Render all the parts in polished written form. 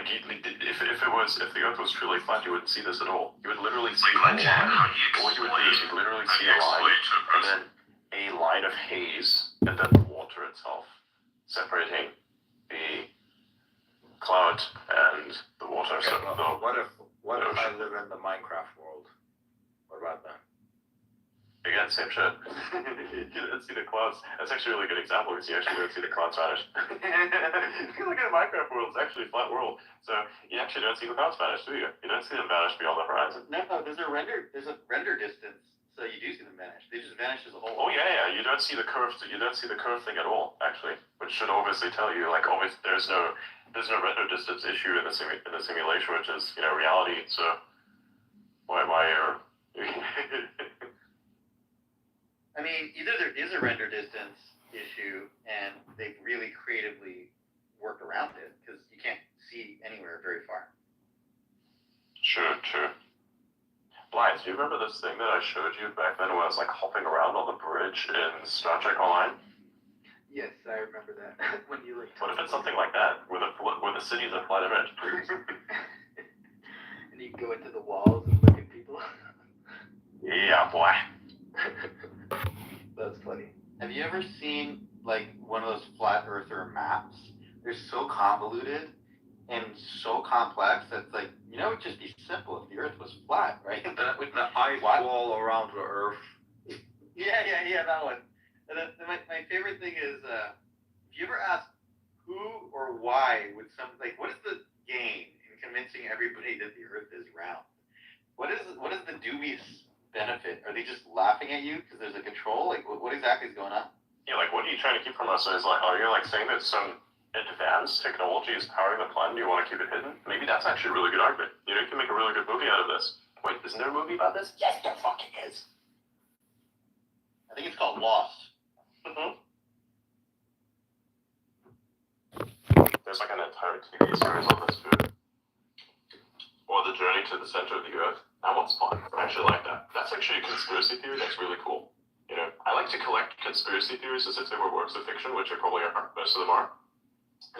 Like, if the Earth was truly flat, you wouldn't see this at all. You would literally see a line. What you would do is you'd literally see a line, and then a line of haze, and then the water itself separating the cloud and the water. Okay, well, what if I live in the Minecraft world? What about that? Again, same shit. You don't see the clouds. That's actually a really good example because you actually don't see the clouds vanish. If you look at a Minecraft world, it's actually a flat world. So you actually don't see the clouds vanish, do you? You don't see them vanish beyond the horizon. No, there's a render distance, so you do see them vanish. They just vanish as a whole. Oh yeah. You don't see the curve. You don't see the curve thing at all, actually, which should obviously tell you, like, obviously there's no render distance issue in the simulation, which is reality. So why are I mean, either there is a render distance issue and they've really creatively worked around it because you can't see anywhere very far. True. Blythe, do you remember this thing that I showed you back then when I was like hopping around on the bridge in Star Trek Online? Yes, I remember that. When you like. What if it's something like that, where the city's a flat image? And you go into the walls and look at people. Yeah, boy. That's funny. Have you ever seen like one of those flat earther maps? They're so convoluted and so complex that it's like, it would just be simple if the Earth was flat, right? With the ice wall around the Earth. Yeah, that one. And then my favorite thing is, if you ever ask who or why would what is the gain in convincing everybody that the Earth is round? What is the dubious benefit? Are they just laughing at you because there's a control? Like, what exactly is going on? Yeah, like, what are you trying to keep from us? Is like, are you like saying that some advanced technology is powering the planet? Do you want to keep it hidden? Maybe that's actually a really good argument. You can make a really good movie out of this. Wait, isn't there a movie about this? Yes, there fucking is. I think it's called Lost. Mm-hmm. There's like an entire TV series on this food. Or The Journey to the Center of the Earth. That one's fun. I actually like that. That's actually a conspiracy theory that's really cool. I like to collect conspiracy theories as if they were works of fiction, which they probably are. Most of them are.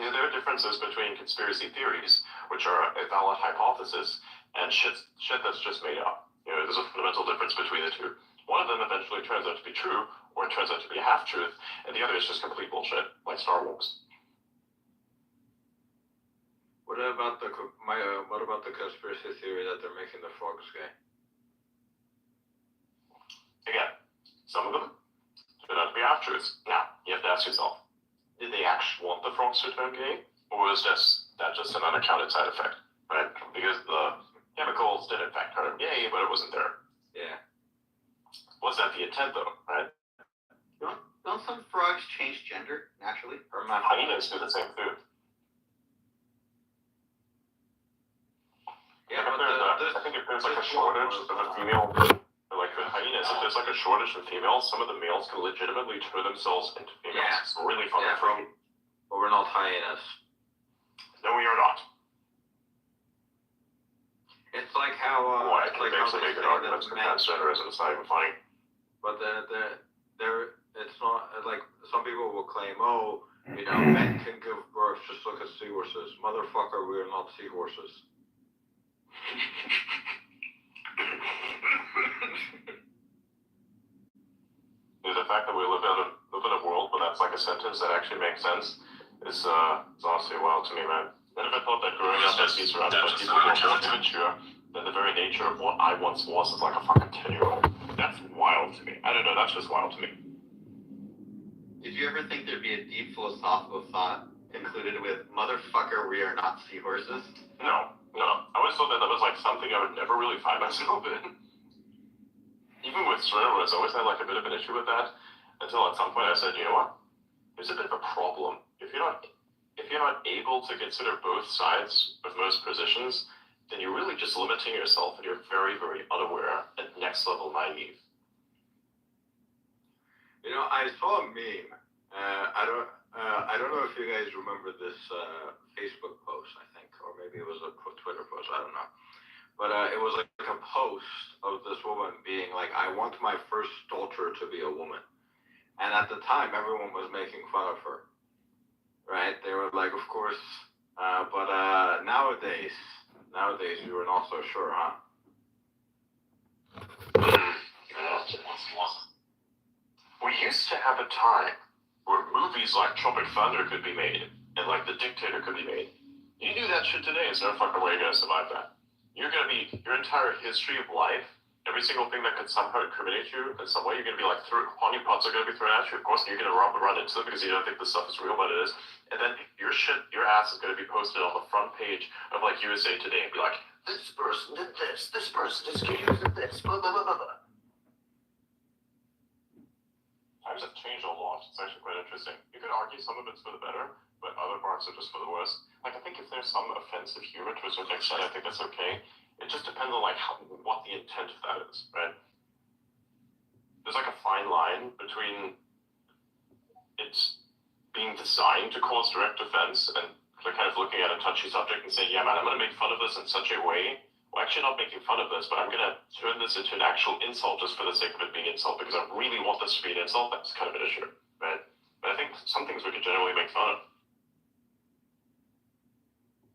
There are differences between conspiracy theories, which are a valid hypothesis, and shit that's just made up. There's a fundamental difference between the two. One of them eventually turns out to be true, or it turns out to be a half-truth, and the other is just complete bullshit, like Star Wars. What about the conspiracy theory that they're making the frogs gay? Again, some of them turn out to be half-truths. Now, you have to ask yourself, did they actually want the frogs to turn gay, or was that just an unaccounted side effect, right? Because the chemicals did in fact turn them gay, but it wasn't there. Yeah. Was that the intent, though, right? Don't some frogs change gender naturally? Or hyenas do the same thing. Yeah, I think if there's like a shortage of a female, like with hyenas, if there's like a shortage of females, some of the males can legitimately turn themselves into females. Yeah. It's really fun. Yeah, but we're not hyenas. No, we are not. It's like how I can basically make an argument for transgenderism. It's not even funny. But it's not like some people will claim, men can give birth just like as seahorses. Motherfucker, we're not seahorses. The fact that we live in a world where that's like a sentence that actually makes sense is honestly wild to me, man. I never thought that growing up as be surrounded by people who are more immature than the very nature of what I once was is like a fucking 10-year-old. That's wild to me. I don't know, that's just wild to me. Did you ever think there'd be a deep philosophical thought concluded with, motherfucker, we are not seahorses? No. I always thought that was like something I would never really find myself in. Even with swear words, I always had like a bit of an issue with that until at some point I said, you know what? There's a bit of a problem. If you're not able to consider both sides of most positions, then you're really just limiting yourself and you're very, very unaware and next level naive. I saw a meme. I don't know if you guys remember this Facebook post, I think, or maybe it was a Twitter post, I don't know. But it was like a post of this woman being like, I want my first daughter to be a woman. And at the time, everyone was making fun of her, right? They were like, of course, But nowadays you are not so sure, huh? We used to have a time where movies like Tropic Thunder could be made and like The Dictator could be made. You do that shit today, there's no fucking way you're gonna survive that. You're gonna be your entire history of life, every single thing that could somehow incriminate you in some way, you're gonna be like honeypots are gonna be thrown at you. Of course, and you're gonna run into them because you don't think this stuff is real, but it is. And then your ass is gonna be posted on the front page of like USA Today and be like, this person did this person is accused of this, blah blah blah blah. Times have changed a lot. It's actually quite interesting. You could argue some of it's for the better, but other parts are just for the worse. Like, I think if there's some offensive humor to a certain extent, I think that's okay. It just depends on, like, what the intent of that is, right? There's, like, a fine line between it's being designed to cause direct offense and like, kind of looking at a touchy subject and saying, yeah, man, I'm going to make fun of this in such a way. Well, actually not making fun of this, but I'm going to turn this into an actual insult just for the sake of it being an insult because I really want this to be an insult. That's kind of an issue, right? But I think some things we could generally make fun of.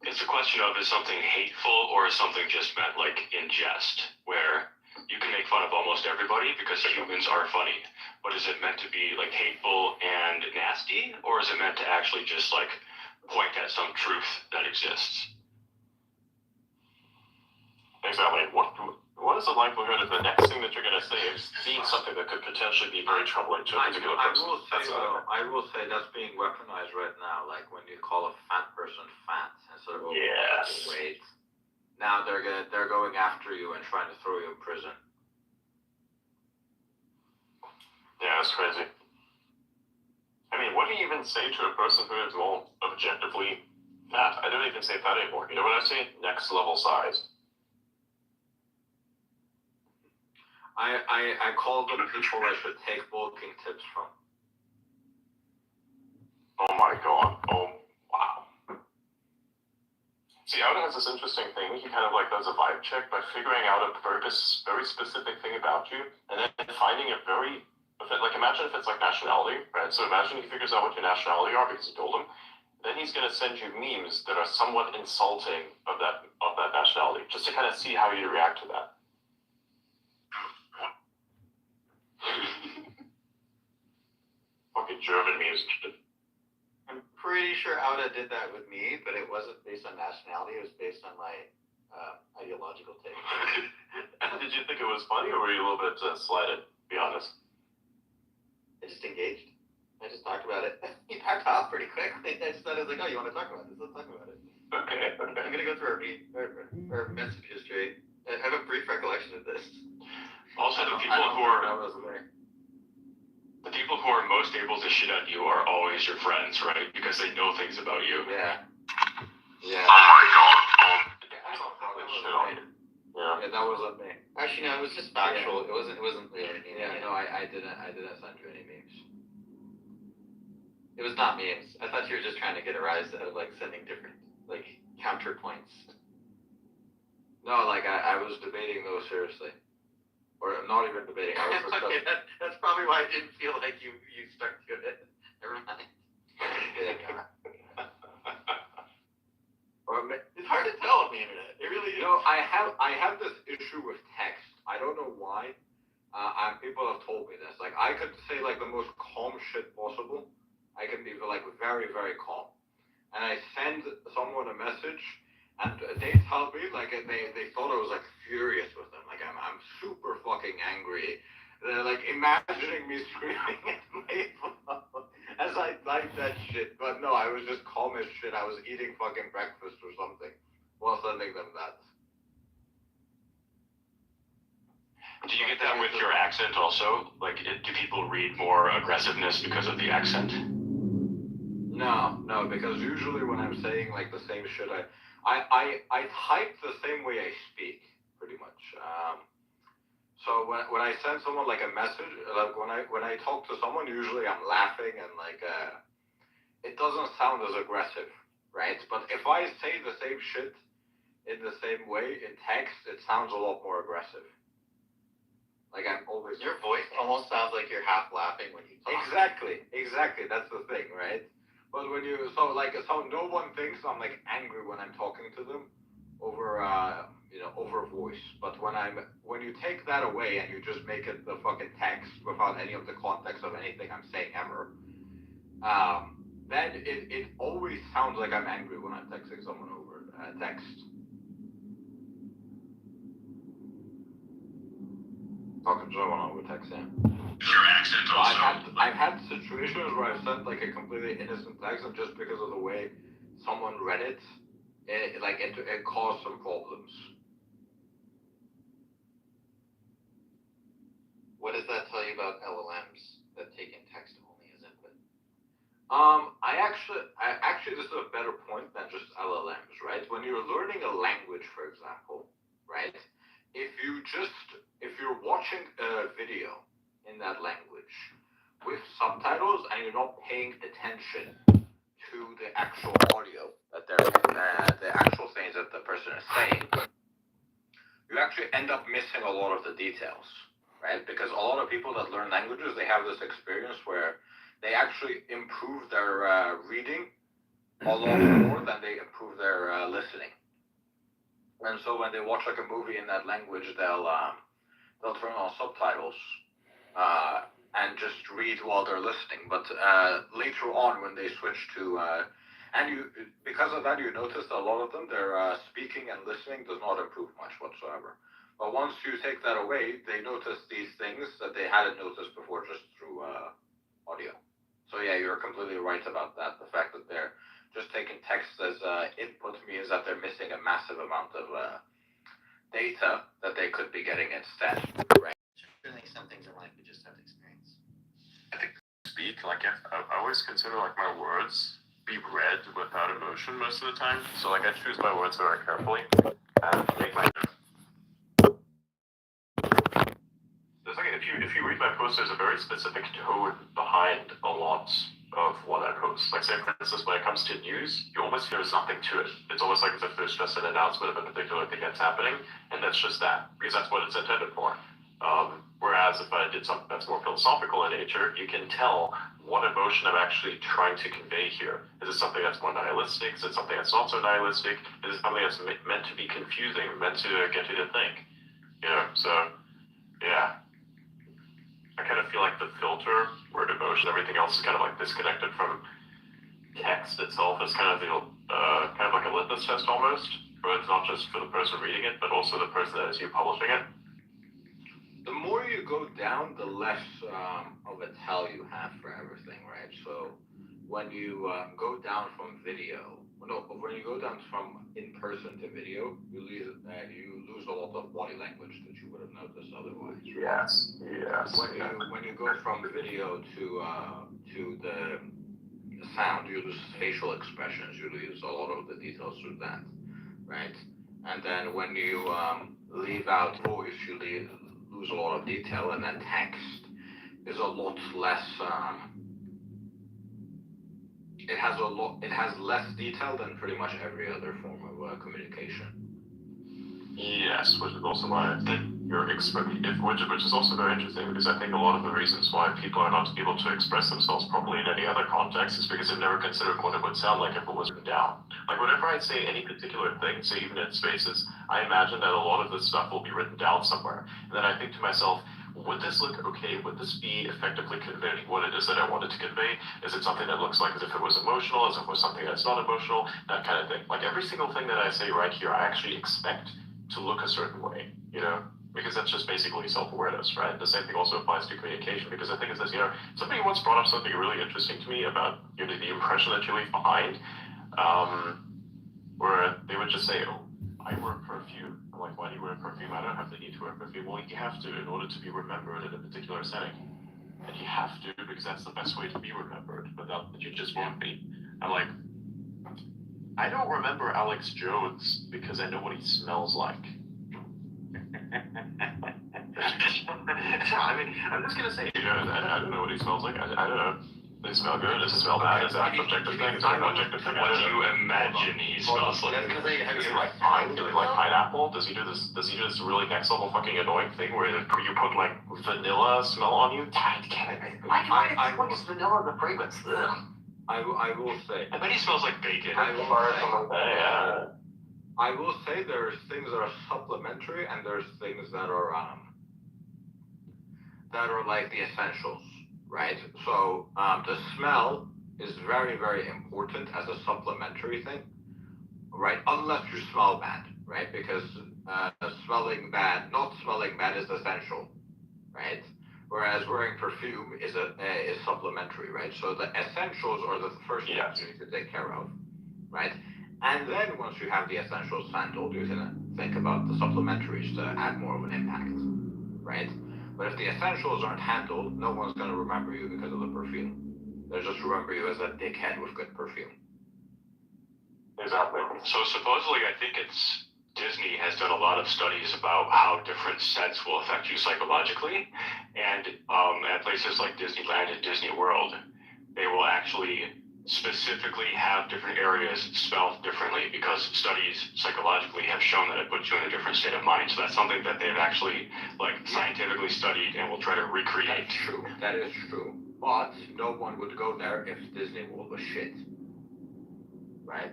It's a question of is something hateful or is something just meant like in jest, where you can make fun of almost everybody because humans are funny, but is it meant to be like hateful and nasty, or is it meant to actually just like point at some truth that exists? Exactly. What is the likelihood of the next thing that you're going to say is being something that could potentially be very troubling to a particular person? I will say that's being weaponized right now. Like when you call a fat person fat instead of weight. Now they're going after you and trying to throw you in prison. Yeah, that's crazy. I mean, what do you even say to a person who is all objectively fat? I don't even say fat anymore. You know what I say? Next level size. I call them people I should take bulking tips from. Oh my god. Oh, wow. See, Outa has this interesting thing. He kind of like does a vibe check by figuring out a very specific thing about you and then finding a very, like imagine if it's like nationality, right? So imagine he figures out what your nationality are because you told him. Then he's going to send you memes that are somewhat insulting of that nationality just to kind of see how you react to that. Fucking German memes. I'm pretty sure Outa did that with me, but it wasn't based on nationality. It was based on my ideological take. Did you think it was funny, or were you a little bit slighted? Be honest. I just engaged. I just talked about it. He backed off pretty quickly. I just thought I was like, oh, you want to talk about this? Let's talk about it. Okay. I'm gonna go through our message history. I have a brief recollection of this. Also, the people who are most able to shit at you are always your friends, right? Because they know things about you. Yeah. Oh my god. Yeah, that wasn't me. Actually, no, it was just factual. Yeah. It wasn't really me. Yeah, no, I didn't send you any memes. It was not memes. I thought you were just trying to get a rise out of like sending different like counterpoints. No, like I was debating those seriously. Or not even debating. I was okay, that's probably why I didn't feel like you stuck to it. Never mind. It's hard to tell on the internet. It really is. No, I have this issue with text. I don't know why. And people have told me this. Like I could say like the most calm shit possible. I can be like very, very calm. And I send someone a message and they tell me like they thought I was like furious with them. Like I'm super fucking angry. They're like imagining me screaming at my phone as I type that shit. But no, I was just calm as shit. I was eating fucking breakfast or something while sending them that. Do you get that with your accent also? Like, do people read more aggressiveness because of the accent? No, because usually when I'm saying like the same shit, I type the same way I speak, pretty much. So when I send someone like a message, like when I talk to someone, usually I'm laughing and like it doesn't sound as aggressive, right? But if I say the same shit in the same way in text, it sounds a lot more aggressive. Like I'm always. Your voice almost sounds like you're half laughing when you talk. Exactly. That's the thing, right? But when you so no one thinks I'm like angry when I'm talking to them over over voice. But when you take that away and you just make it the fucking text without any of the context of anything I'm saying ever, then it always sounds like I'm angry when I'm texting someone over text. Talking to someone over text, yeah. Your accent So also. I've had situations where I've sent like a completely innocent text, and just because of the way someone read it, it caused some problems. What does that tell you about LLMs that take in text only as input? I actually this is a better point than just LLMs, right? When you're learning a language, for example, right? If you're watching a video in that language with subtitles and you're not paying attention to the actual audio that the actual things that the person is saying, you actually end up missing a lot of the details, right? Because a lot of people that learn languages, they have this experience where they actually improve their reading a lot more than they improve their listening. And so when they watch like a movie in that language, they'll turn on subtitles and just read while they're listening. But later on, when they switch to because of that, you notice a lot of them, their speaking and listening does not improve much whatsoever. But once you take that away, they notice these things that they hadn't noticed before just through audio. So yeah, you're completely right about that. The fact that they're just taking text as input means that they're missing a massive amount of data that they could be getting instead. Right? Certainly, some things in life we just have to experience. Speak, like I always consider like my words be read without emotion most of the time. So like I choose my words very carefully and make my. There's like if you read my post, there's a very specific tone behind a lot of what I post. Like say for instance, when it comes to news, you almost there's nothing to it. It's almost like as if there's just an announcement of a particular thing that's happening, and that's just that because that's what it's intended for. Whereas if I did something that's more philosophical in nature, you can tell what emotion I'm actually trying to convey here. Is it something that's more nihilistic? Is it something that's not so nihilistic? Is it something that's meant to be confusing, meant to get you to think? So yeah. I kind of feel like the filter, word emotion, everything else is kind of like disconnected from text itself. It's kind of kind of like a litmus test almost, but it's not just for the person reading it, but also the person that is you publishing it. The more you go down, the less of a tell you have for everything, right? So when you go down from when you go down from in person to video, you lose a lot of body language that you would have noticed otherwise. Right? Yes. When you go from video to the sound, you lose facial expressions. You lose a lot of the details through that, right? And then when you leave out voice, you lose a lot of detail, and then text is a lot less. It has less detail than pretty much every other form of communication. Yes, which is also why I think which is also very interesting because I think a lot of the reasons why people are not able to express themselves properly in any other context is because they've never considered what it would sound like if it was written down. Like whenever I say any particular thing, say even in spaces, I imagine that a lot of this stuff will be written down somewhere. And then I think to myself, would this look okay? Would this be effectively conveying what it is that I wanted to convey? Is it something that looks like as if it was emotional, as if it was something that's not emotional, that kind of thing? Like every single thing that I say right here, I actually expect to look a certain way, because that's just basically self-awareness, right? The same thing also applies to communication, because the thing is this, somebody once brought up something really interesting to me about the impression that you leave behind, where they would just say, oh, I wear perfume. I'm like, why do you wear perfume? I don't have the need to wear perfume. Well, you have to in order to be remembered in a particular setting. And you have to because that's the best way to be remembered, without that you just won't be. I'm like, I don't remember Alex Jones because I know what he smells like. I mean, I'm just gonna say, I don't know what he smells like. I don't know. They smell good. Does it smell bad? Is that an objective thing? Is that an objective thing? What do you imagine he smells like? Does he like pine? Does he like pineapple? Does he do this? Does he do this really next level fucking annoying thing where you put like vanilla smell on you? Why is vanilla the fragrance? Ugh. I will say. I bet he smells like bacon. I will say. Yeah. I will say there's things that are supplementary and there's things that are like the essentials, right? So the smell is very, very important as a supplementary thing, right? Unless you smell bad, right? Because not smelling bad is essential, right? Whereas wearing perfume is supplementary, right? So the essentials are the first things you need to take care of, right? And then once you have the essentials handled, you can think about the supplementaries to add more of an impact, right? But if the essentials aren't handled, no one's going to remember you because of the perfume. They'll just remember you as a dickhead with good perfume. Exactly. So supposedly, I think it's Disney has done a lot of studies about how different scents will affect you psychologically, and at places like Disneyland and Disney World, they will actually specifically have different areas smell differently because studies psychologically have shown that it puts you in a different state of mind. So that's something that they've actually scientifically studied and will try to recreate. That's true. That is true. But no one would go there if Disney World was shit. Right?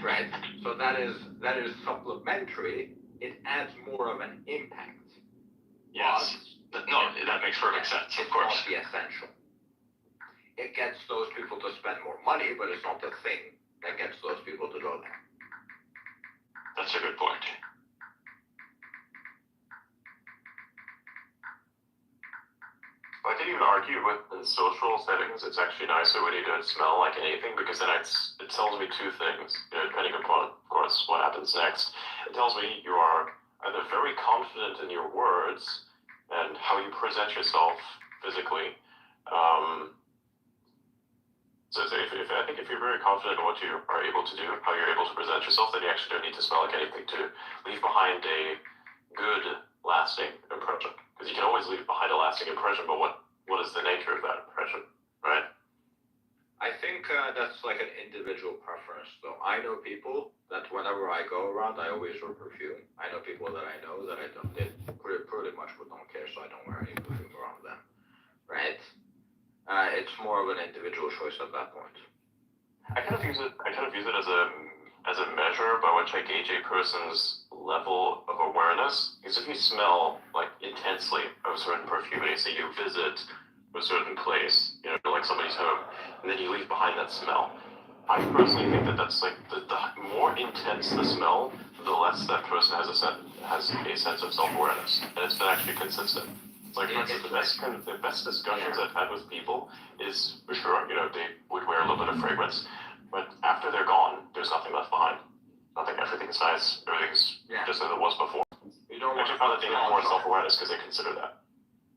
Right. So that is supplementary. It adds more of an impact. Yes. No, that makes perfect sense, of course. It's not the essential. It gets those people to spend more money, but it's not the thing that gets those people to go there. That's a good point. I could even argue with in social settings, it's actually nicer when you don't smell like anything because then it tells me two things, depending upon, of course, what happens next. It tells me you are either very confident in your words and how you present yourself physically. So I think if you're very confident in what you are able to do, how you're able to present yourself, then you actually don't need to smell like anything to leave behind a good, lasting impression. Because you can always leave behind a lasting impression, but what is the nature of that impression, right? I think that's like an individual preference, though. I know people that whenever I go around, I always wear perfume. I know people that I know that I don't. They pretty much don't care, so I don't wear any perfume around them, right? It's more of an individual choice at that point. I kind of use it as a measure by which I gauge a person's level of awareness. Because if you smell like intensely of a certain perfume, and you say you visit a certain place, like somebody's home, and then you leave behind that smell, I personally think that's like the more intense the smell, the less that person has a sense of self-awareness, and it's been actually consistent. Like, for instance, the best discussions I've had with people is, for sure, they would wear a little bit of fragrance, but after they're gone, there's nothing left behind. Nothing, everything's nice, everything's just as it was before. You don't I actually found that they have more self-awareness because they consider that.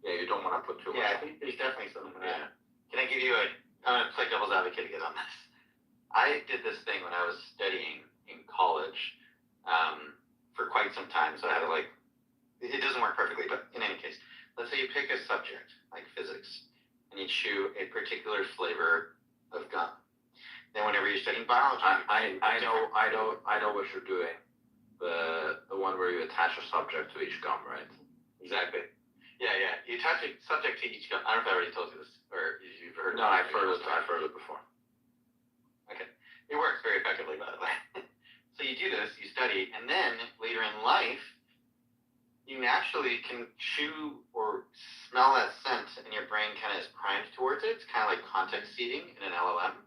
Yeah, you don't want to put too much. Yeah, I think there's definitely something to that. Can I give you I'm gonna play devil's advocate again on this. I did this thing when I was studying in college for quite some time, so I had to it doesn't work perfectly, but in any case, let's say you pick a subject, like physics, and you chew a particular flavor of gum. Then whenever you're studying biology, I know what you're doing. The one where you attach a subject to each gum, right? Exactly. Yeah. You attach a subject to each gum. I don't know if I already told you this, or if you've heard. No, I've heard it before. Okay. It works very effectively, by the way. So you do this, you study, and then later in life, you naturally can chew or smell that scent, and your brain kind of is primed towards it. It's kind of like context seeding in an LLM.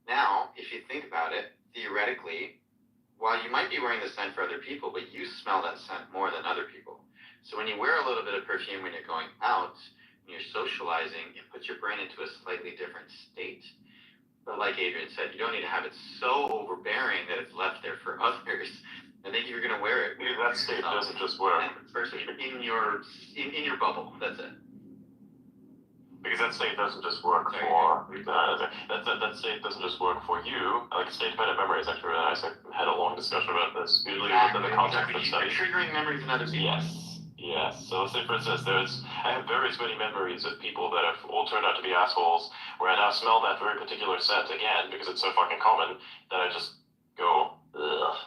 Now, if you think about it, theoretically, while you might be wearing the scent for other people, but you smell that scent more than other people. So when you wear a little bit of perfume when you're going out, when you're socializing, it puts your brain into a slightly different state. But like Adrian said, you don't need to have it so overbearing that it's left there for others. I think you're gonna wear it. That state doesn't just work. Versus in your bubble. That's it. Because that state doesn't just work for that state doesn't just work for you. Like state-dependent memory is actually really nice. I had a long discussion about this, usually within the context of study. Triggering memories in other people. Yes. So let's say, for instance, I have various many memories of people that have all turned out to be assholes, where I now smell that very particular scent again because it's so fucking common that I just go, ugh.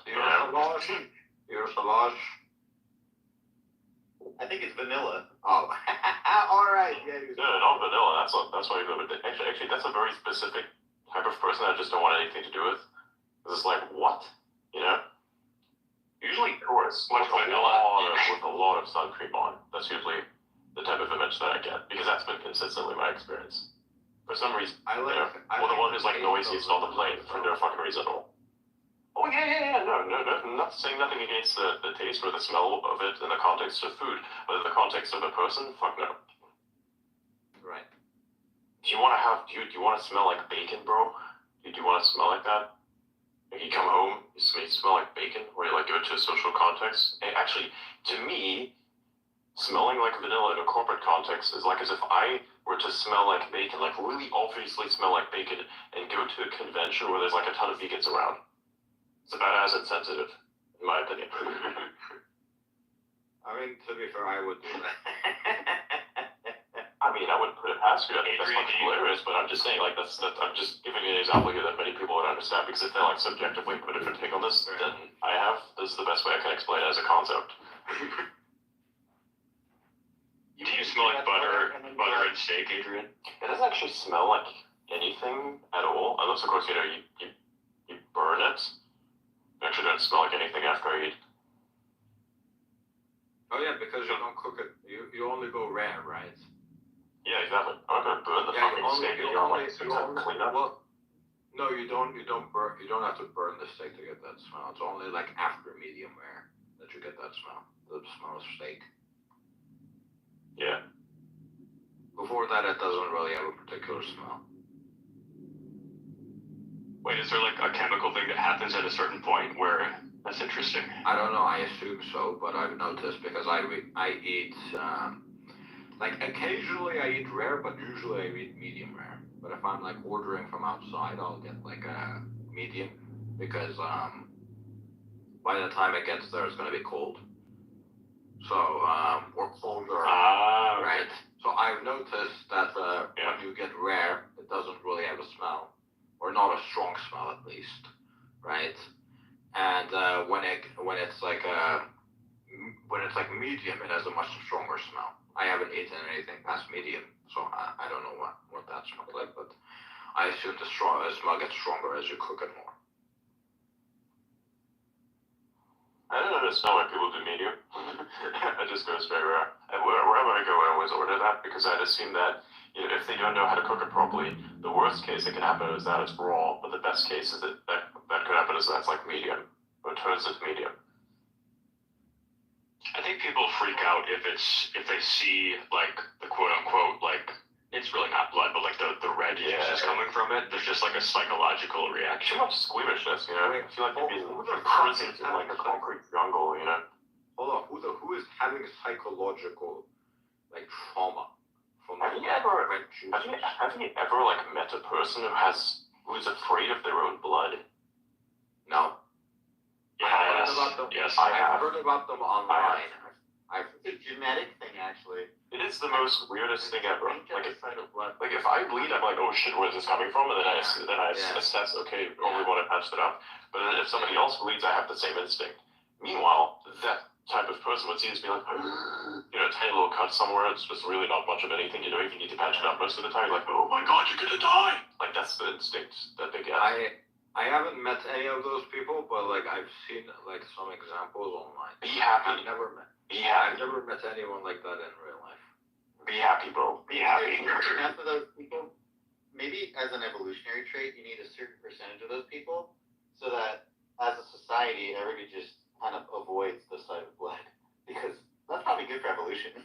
You're Solange. I think it's vanilla. Oh, all right. Yeah, No, not vanilla. That's why you go with it. Actually, that's a very specific type of person I just don't want anything to do with. It's like, what? You know? Usually tourists What, vanilla? with a lot of sun cream on. That's usually the type of image that I get because that's been consistently my experience. For some reason, I like. or the one who's like noisiest on the plane for no fucking reason at all. Oh yeah. No. I'm not saying nothing against the taste or the smell of it in the context of food, but in the context of a person, fuck no. Right. Do you want to smell like bacon, bro? Do you want to smell like that? Like you come home, you smell like bacon, or you like go to a social context. And actually, to me, smelling like vanilla in a corporate context is like as if I were to smell like bacon, like really obviously smell like bacon, and go to a convention where there's like a ton of vegans around. It's about as insensitive, in my opinion. I mean, to be fair, I would do that. I mean, I wouldn't put it past you. I think that's Adrian, fucking hilarious, but I'm just saying, like, that's I'm just giving you an example here that many people would understand, because if they, like, subjectively put a different take on this than I have, this is the best way I can explain it as a concept. Do you smell like butter and steak, Adrian? It doesn't actually smell like anything at all, unless, of course, you know, you burn it. You actually don't smell like anything after I eat. Oh yeah, because you don't cook it. You only go rare, right? Yeah, exactly. I'm not gonna burn the fucking steak and clean up. Well, no, you don't burn. You don't have to burn the steak to get that smell. It's only like after medium rare that you get that smell. The smell of steak. Yeah. Before that, it doesn't really have a particular smell. Wait, is there like a chemical thing that happens at a certain point where that's interesting? I don't know. I assume so, but I've noticed because I eat like occasionally I eat rare, but usually I eat medium rare. But if I'm like ordering from outside, I'll get like a medium because by the time it gets there, it's gonna be cold. So or colder, right? So I've noticed that when you get rare, it doesn't really have a smell, or not a strong smell at least, right? And when it's like medium, it has a much stronger smell. I haven't eaten anything past medium, so I don't know what that smells like, but I assume the smell gets stronger as you cook it more. I don't understand why people do medium. I just go straight rare. And wherever I go, I always order that because I'd assume that, you know, if they don't know how to cook it properly, the worst case that can happen is that it's raw, but the best case is that could happen is that's like medium, or it turns into medium. I think people freak out if they see like the quote unquote like it's really not blood, but like the red juices coming from it. There's just like a psychological reaction. Too much squeamishness, you know. I feel like you're being imprisoned in like a concrete jungle, you know. Hold on, who is having psychological like trauma from Have you ever like met a person who's afraid of their own blood? No. Yes. I've heard about them online. It's a genetic thing, actually. It is the most weirdest thing ever. Like if I bleed, I'm like, oh shit, where is this coming from? And then I assess, okay, we want to patch it up. But then if somebody else bleeds, I have the same instinct. Meanwhile, that type of person would seem to be like, you know, a tiny little cut somewhere. It's just really not much of anything. You know, if you need to patch it up most of the time, you're like, oh my god, you're gonna die. Like that's the instinct that they get. I haven't met any of those people, but like I've seen like some examples online. Be happy. I've never met anyone like that in real life. Be happy, bro. Be happy. Enough of those people. Maybe as an evolutionary trait, you need a certain percentage of those people, so that as a society, everybody just kind of avoids the sight of blood, because that's probably good for evolution.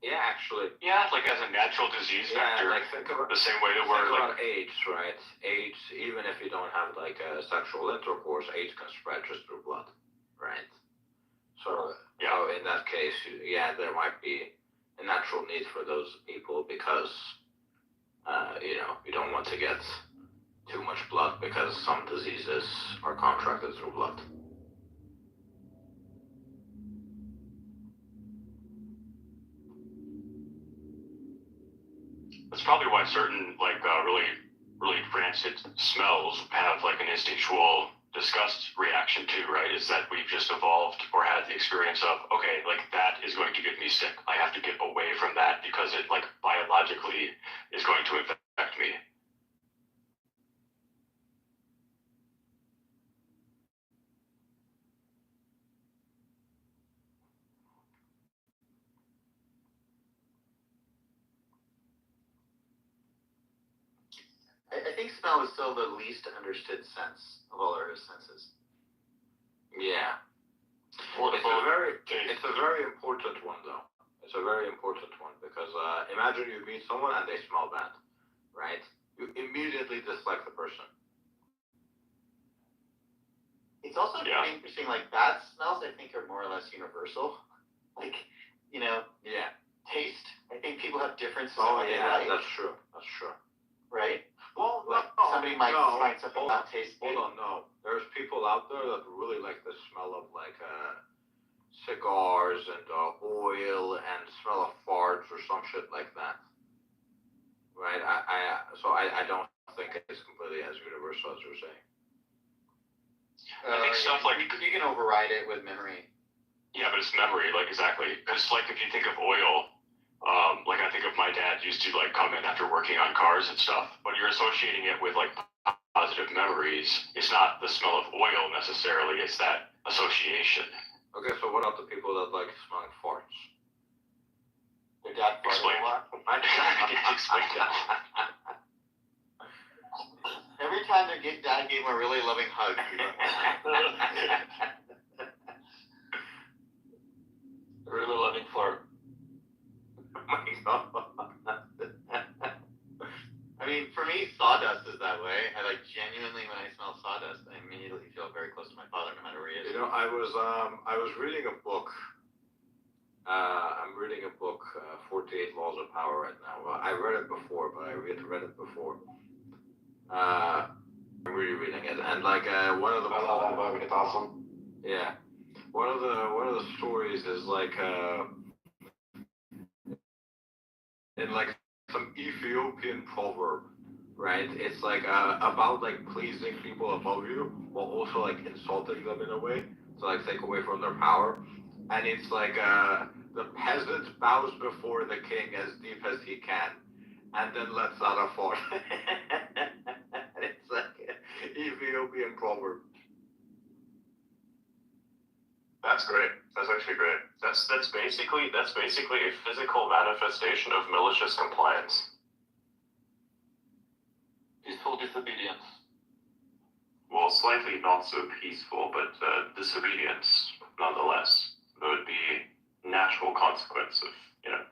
Yeah, actually. Yeah, like as a natural disease vector. Like think about the same way that we're like AIDS, right? AIDS, even if you don't have like a sexual intercourse, AIDS can spread just through blood, right? So in that case, there might be a natural need for those people because you know, you don't want to get too much blood because some diseases are contracted through blood. That's probably why certain like really rancid smells have like an instinctual discussed reaction to, right? Is that we've just evolved or had the experience of, okay, like that is going to get me sick. I have to get away from that because it like biologically is going to infect me. I think smell is still the least understood sense of all our senses. Yeah. What It's about it's a very important one though. It's a very important one because imagine you meet someone and they smell bad, right? You immediately dislike the person. It's also pretty interesting, like bad smells I think are more or less universal. Like, you know, Yeah. taste. I think people have differences in Oh what they yeah, like, that's true. That's true. right? Well, Like somebody might find something not tasty. Hold on, no. There's people out there that really like the smell of like cigars and oil and smell of farts or some shit like that. Right? I don't think it's completely as universal as you're saying. I think stuff like you can override it with memory. Yeah, but it's memory, like exactly. Because like if you think of oil, like I think of my dad used to like come in after working on cars and stuff, but you're associating it with like positive memories. It's not the smell of oil necessarily, it's that association. Okay, so what about the people that like smelling farts? Their dad Explain. Explain that. Every time their dad gave him a really loving hug. really loving fart? Oh my god. I mean, for me, sawdust is that way. I like genuinely, when I smell sawdust, I immediately feel very close to my father, no matter where he is. You know, I was reading a book. I'm reading a book, 48 Laws of Power right now. Well, I read it before, but I read it before. I'm really reading it, and like one of the. I love that book. It's awesome. Yeah, one of the stories is like in like some Ethiopian proverb, right? It's like about like pleasing people above you while also like insulting them in a way to like take away from their power. And it's like the peasant bows before the king as deep as he can, and then lets out a fart. It's like an Ethiopian proverb. That's great. That's actually great. That's basically a physical manifestation of malicious compliance. Peaceful disobedience. Well, slightly not so peaceful, but disobedience nonetheless. There would be natural consequence of, you know.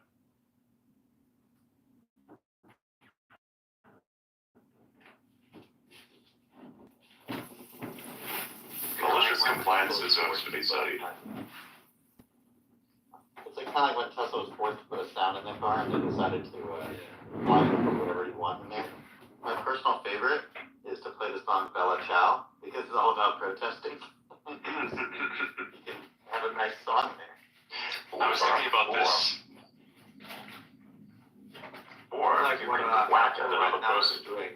Malicious compliance deserves to be studied. It's like kind of like when Tesla was forced to put a sound in their car and they decided to apply it for whatever you want in there. My personal favorite is to play the song Bella Ciao because it's all about protesting. You can have a nice song there. I was thinking about this. Or like you what can Apple whack at right another now person. is doing,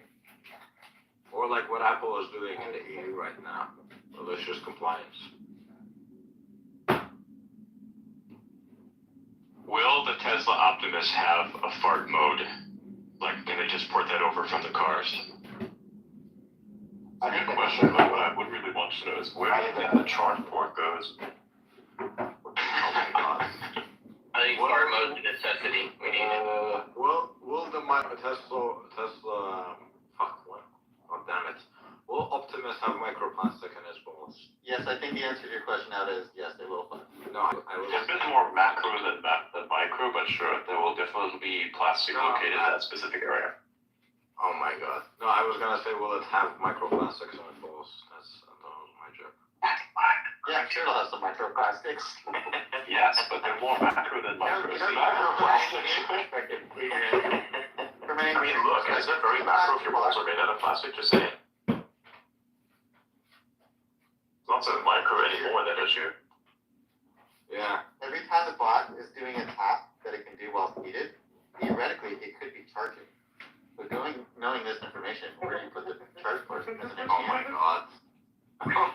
or like what Apple is doing in the EU right now, malicious compliance. Will the Tesla Optimus have a fart mode? Like, can they just port that over from the cars? That's a good question, but what I would really want to know is where do you think the charge port goes? Oh my god. I think fart mode is a necessity. We need it. Will the Tesla fuck what? Oh damn it! Will Optimus have microplastic in his balls? Yes, I think the answer to your question now is yes, they will. No, I will. It's a bit more macro than micro, but sure, there will definitely be plastic located in that specific area. Oh my god! No, I was gonna say, will it have microplastics in its balls? That was my joke. Yeah, I'm sure it'll have some microplastics. Yes, but they're more macro than micro. You know, microplastics. For many I mean, look, isn't it very macro if your balls are made out of plastic? Just saying. It's not so micro anymore, that issue. Yeah. Every time the bot is doing a task that it can do while seated, theoretically it could be charging. So knowing this information, where do you put the charge port as an Oh my engineer? god. Oh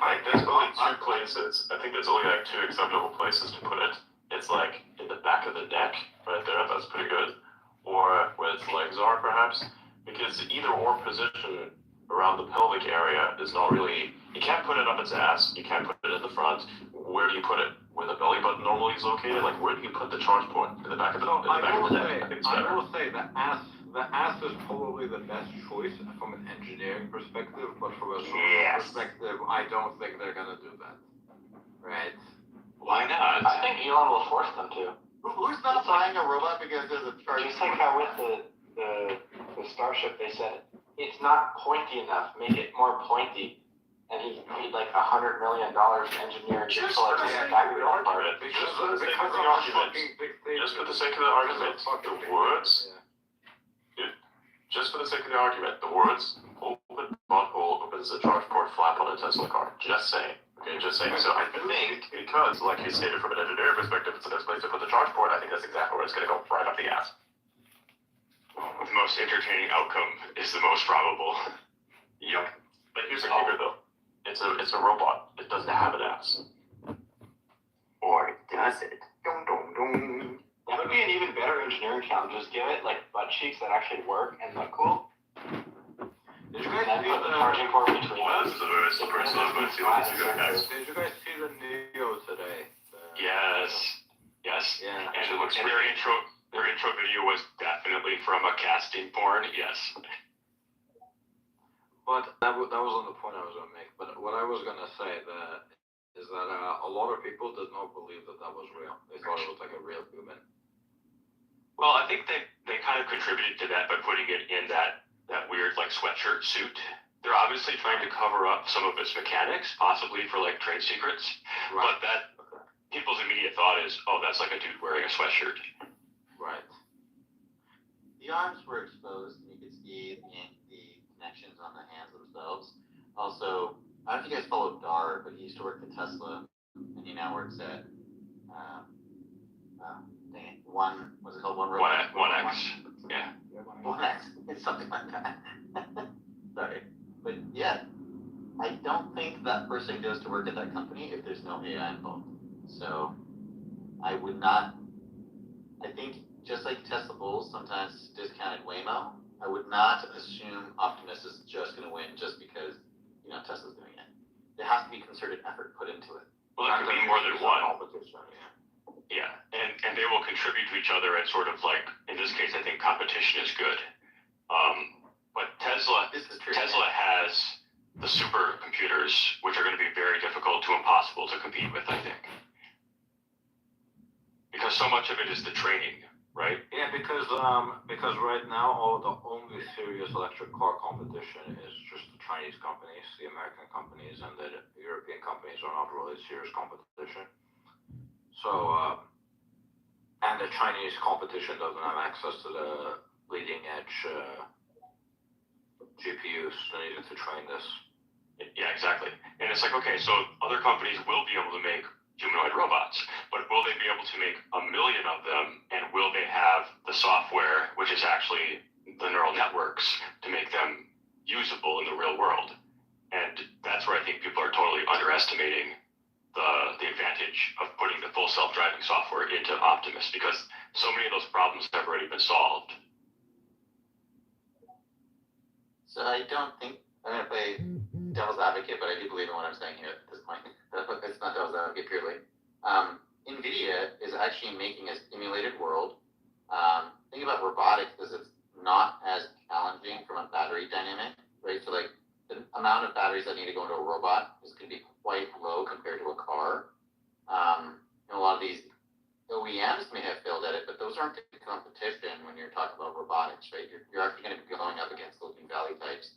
two places. I think there's only like two acceptable places to put it. It's like in the back of the neck, right there. That's pretty good. Or where its legs are, perhaps, because the either or position around the pelvic area is not really. You can't put it up its ass. You can't put it in the front. Where do you put it? Where the belly button normally is located? Like, where do you put the charge point? In the back of the, So in the back of the neck. I will say the ass is probably the best choice from an engineering perspective, but from a social perspective, I don't think they're gonna do that. Right? Why not? I think Elon will force them to. Who's not buying a robot because there's a charge? Just like how with the Starship, they said it's not pointy enough. Make it more pointy. And he paid like $100 million to engineer Just just for the sake of the argument. Just for the sake of the argument. Just for the sake of the argument. The words. Just for the sake of the argument, the words "open butthole opens the charge port" flap on a Tesla car. Just saying. Okay, just saying. So I think because, like you stated, from an engineering perspective, it's the best place to put the charge port. I think that's exactly where it's going to go, right up the ass. The most entertaining outcome is the most probable. Yep. But here's the kicker, though. It's a robot. It doesn't have an ass. Or does it? Dum dum dum. That would be an even better engineering challenge. Just give it like butt cheeks that actually work and look cool. Did you And guys then see put the the? charging port between. Well, this is a very slippery slope. Let's see what you guys. Did you guys see the Neo today? Yes. Yes. Yeah. And their intro video was definitely from a casting porn. Yes. But that wasn't the point I was gonna make. But what I was gonna say is that a lot of people did not believe that was real. They thought it was like a real human. Well, I think they kind of contributed to that by putting it in that weird like sweatshirt suit. They're obviously trying to cover up some of its mechanics, possibly for like trade secrets. Right. But that people's immediate thought is, oh, that's like a dude wearing a sweatshirt. Right. The arms were exposed, and you could see the connections on the hands themselves. Also, I don't know if you guys follow Dar, but he used to work at Tesla, and he now works at dang it, what's it called? One X. Yeah. 1X. It's something like that. Sorry. But yeah, I don't think that person goes to work at that company if there's no AI involved. So I would not, I think just like Tesla Bulls sometimes discounted Waymo, I would not assume Optimus is just going to win just because, Tesla's doing it. There has to be concerted effort put into it. Well, there could be more than one. Competition, yeah. Yeah, and they will contribute to each other and sort of like, in this case, I think competition is good. But Tesla has the supercomputers, which are going to be very difficult to impossible to compete with, I think. Because so much of it is the training, right? Yeah, because right now the only serious electric car competition is just the Chinese companies, the American companies, and the European companies are not really serious competition. So, and the Chinese competition doesn't have access to the leading edge GPUs needed to train this. Yeah, exactly. And it's like, okay, so other companies will be able to make humanoid robots, but will they be able to make 1 million of them, and will they have the software, which is actually the neural networks, to make them usable in the real world? And that's where I think people are totally underestimating the advantage of putting the full self-driving software into Optimus, because so many of those problems have already been solved. So I don't think, I'm going to play devil's advocate, but I do believe in what I'm saying here at this point. It's not devil's advocate purely. NVIDIA is actually making a simulated world. Think about robotics as it's not as challenging from a battery dynamic, right? So like the amount of batteries that need to go into a robot is going to be quite low compared to a car. And a lot of these OEMs may have failed at it, but those aren't the competition when you're talking about robotics, right? You're actually going to be going up against Silicon Valley types.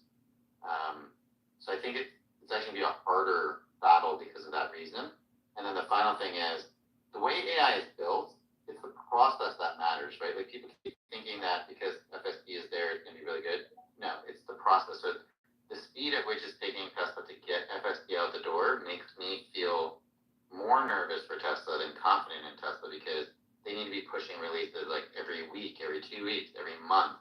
So I think it's actually going to be a harder battle because of that reason. And then the final thing is, the way AI is built, it's the process that matters, right? Like people keep thinking that because FSD is there, it's going to be really good. No, it's the process. So the speed at which it's taking Tesla to get FSD out the door makes me feel more nervous for Tesla than confident in Tesla, because they need to be pushing releases like every week, every 2 weeks, every month.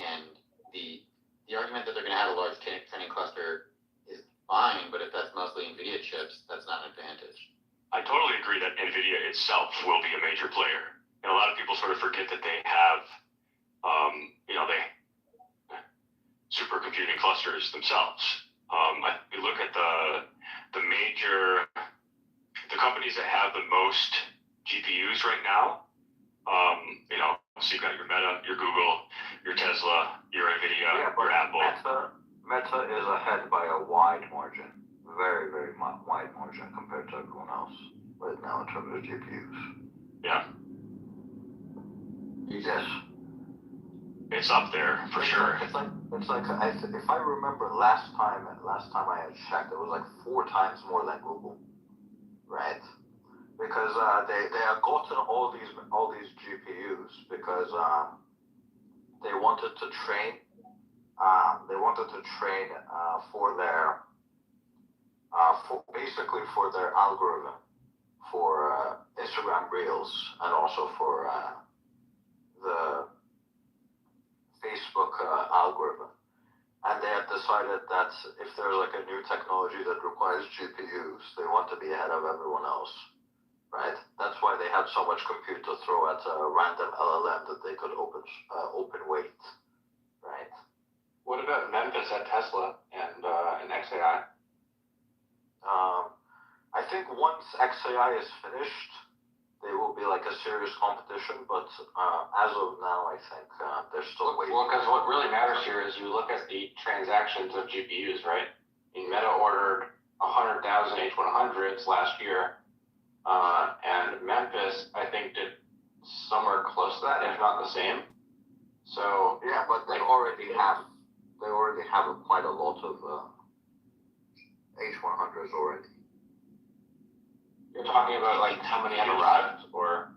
And the argument that they're going to have a large training cluster is fine, but if that's mostly NVIDIA chips, that's not an advantage. I totally agree that NVIDIA itself will be a major player. And a lot of people sort of forget that they have, they supercomputing clusters themselves. You look at the companies that have the most GPUs right now. So you've got your Meta, your Google, your Tesla, your NVIDIA, your Apple. Meta is ahead by a wide margin, very, very wide margin compared to everyone else right now in terms of GPUs. Yeah. Yes. It's up there for sure. It's like if I remember last time I had checked, it was like 4 times more than Google, right? Because they have gotten all these GPUs because they wanted to train for their for their algorithm for Instagram Reels and also for the Facebook algorithm. And they have decided that if there's like a new technology that requires GPUs, they want to be ahead of everyone else, right? That's why they have so much compute to throw at a random LLM that they could open weight, right? What about Memphis at Tesla and XAI? I think once XAI is finished, they will be like a serious competition, but as of now, I think they're still waiting. Well, because what really matters here is you look at the transactions of GPUs, right? Meta ordered 100,000 H100s last year, and Memphis, I think, did somewhere close to that, if not the same. So yeah, but they already have quite a lot of H100s already. You're talking about like how many have arrived, or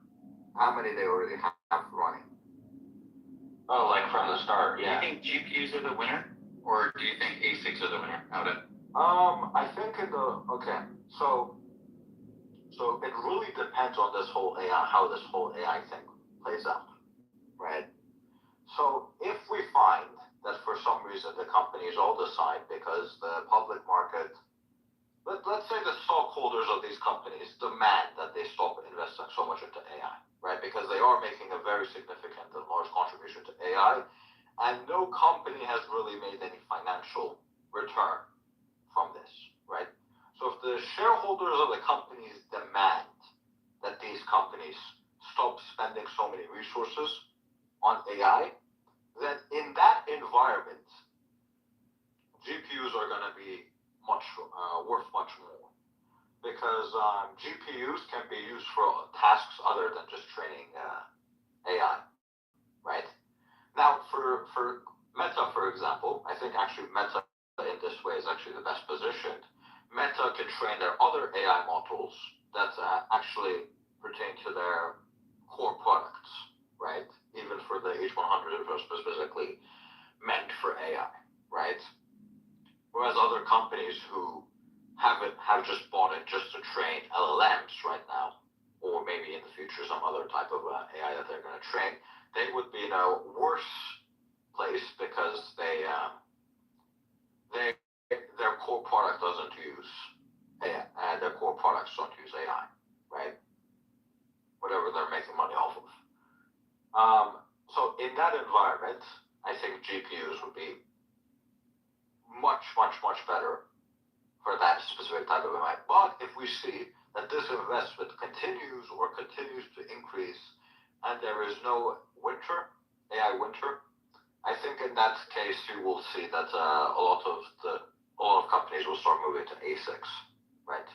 how many they already have running? Oh, like from the start, yeah. Do you think GPUs are the winner, or do you think ASICs are the winner out of? I think so it really depends on this whole AI, how this whole AI thing plays out, right? So if we find that for some reason the companies all decide because the public market, let's say the stockholders of these companies demand that they stop investing so much into AI, right? Because they are making a very significant and large contribution to AI, and no company has really made any financial return from this, right? So if the shareholders of the companies demand that these companies stop spending so many resources on AI, then in that environment, GPUs are going to be worth much more, because GPUs can be used for tasks other than just training AI, right? Now, for Meta, for example, I think actually Meta in this way is actually the best positioned. Meta can train their other AI models that actually pertain to their core products, right? Even for the H100, which are specifically meant for AI, right? Whereas other companies who have just bought it just to train LLMs right now, or maybe in the future some other type of AI that they're going to train, they would be in a worse place because their core product doesn't use AI, and their core products don't use AI, right? Whatever they're making money off of. So in that environment, I think GPUs would be much, much, much better for that specific type of AI. But if we see that this investment continues to increase, and there is no AI winter, I think in that case you will see that a lot of companies will start moving to ASICs, right?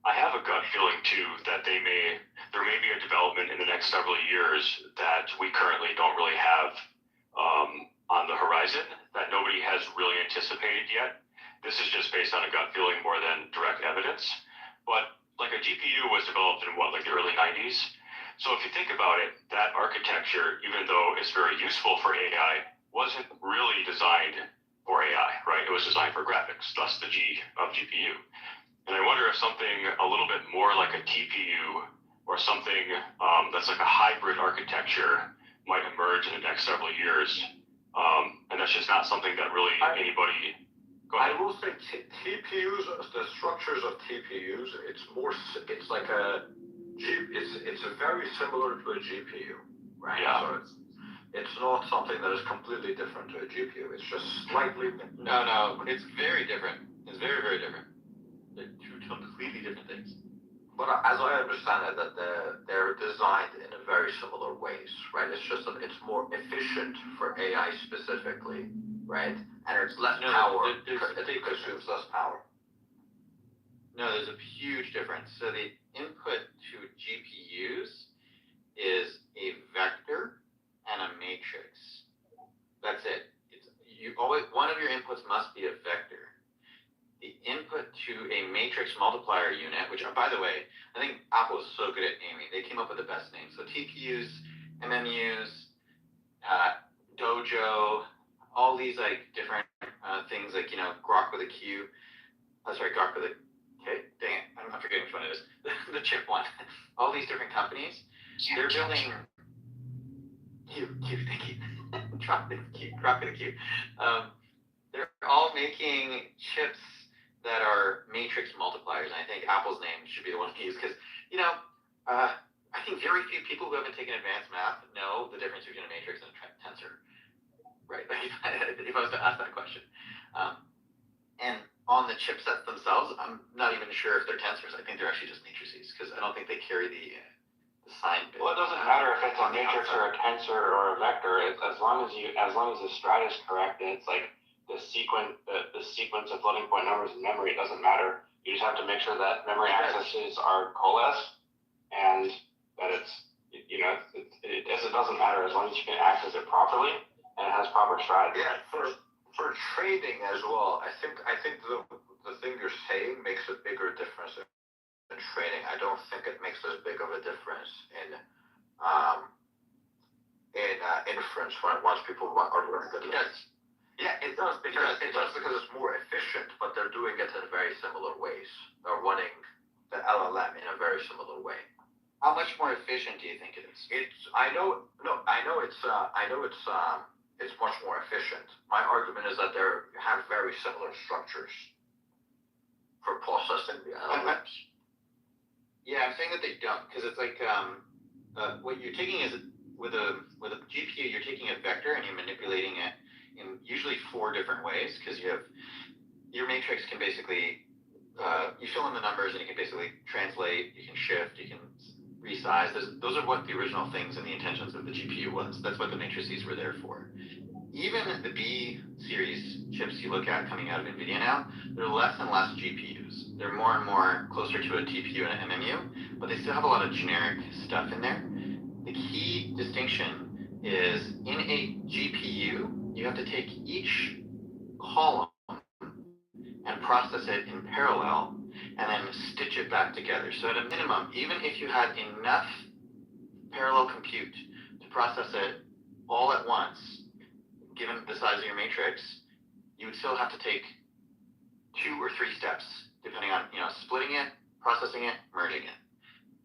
I have a gut feeling too that there may be a development in the next several years that we currently don't really have on the horizon, that nobody has really anticipated yet. This is just based on a gut feeling more than direct evidence. But like a GPU was developed in the early 90s. So if you think about it, that architecture, even though it's very useful for AI, wasn't really designed for AI, right? It was designed for graphics, thus the G of GPU. And I wonder if something a little bit more like a TPU or something that's like a hybrid architecture might emerge in the next several years. And that's just not something that really anybody... Go ahead. I will will say TPUs, the structures of TPUs, it's like it's very similar to a GPU, right? Yeah. So it's not something that is completely different to a GPU. It's just slightly. No, it's very different. It's very, very different. They're two completely different things. But as I understand it, that they're designed in a very similar ways, right? It's just that it's more efficient for AI specifically, right? And it's less power. It consumes less power. No, there's a huge difference. So the input to GPUs is a vector and a matrix. That's it. One of your inputs must be a vector. The input to a matrix multiplier unit, which, by the way, I think Apple is so good at naming. They came up with the best names. So TPUs, MMUs, Dojo, all these like different things like, Grok with a Q. Grok with a K. Dang it, I'm forgetting which one it is. The chip one. All these different companies, they're building. Q, thank you. Drop it a Q. They're all making chips that are matrix multipliers, and I think Apple's name should be the one to use because, I think very few people who haven't taken advanced math know the difference between a matrix and a tensor, right? Like if I was to ask that question. And on the chipsets themselves, I'm not even sure if they're tensors. I think they're actually just matrices because I don't think they carry the sign bit. Well, it doesn't matter if it's a matrix or a tensor or a vector. It's as long as the strat is correct and it's like the sequence of floating point numbers in memory, it doesn't matter. You just have to make sure that memory accesses are coalesced and that it doesn't matter as long as you can access it properly and it has proper strat. Yeah, for trading as well, I think the thing you're saying makes a bigger difference in trading. I don't think it makes as big of a difference in inference once people are running it. Yes. Yeah, it does because it's more efficient, but they're doing it in very similar ways. They're running the LLM in a very similar way. How much more efficient do you think it is? I know it's much more efficient. My argument is that they have very similar structures for processing the LLMs. Yeah, I'm saying that they don't because it's like what you're taking is with a GPU, you're taking a vector and you're manipulating it in usually 4 different ways because you have your matrix can basically you fill in the numbers and you can basically translate, you can shift, you can resize. Those are what the original things and the intentions of the GPU was. That's what the matrices were there for. Even the B series chips you look at coming out of NVIDIA now, they're less and less GPUs. They're more and more closer to a TPU and an MMU, but they still have a lot of generic stuff in there. The key distinction is in a GPU, you have to take each column and process it in parallel and then stitch it back together. So at a minimum, even if you had enough parallel compute to process it all at once, given the size of your matrix, you would still have to take 2 or 3 steps, depending on, splitting it, processing it, merging it.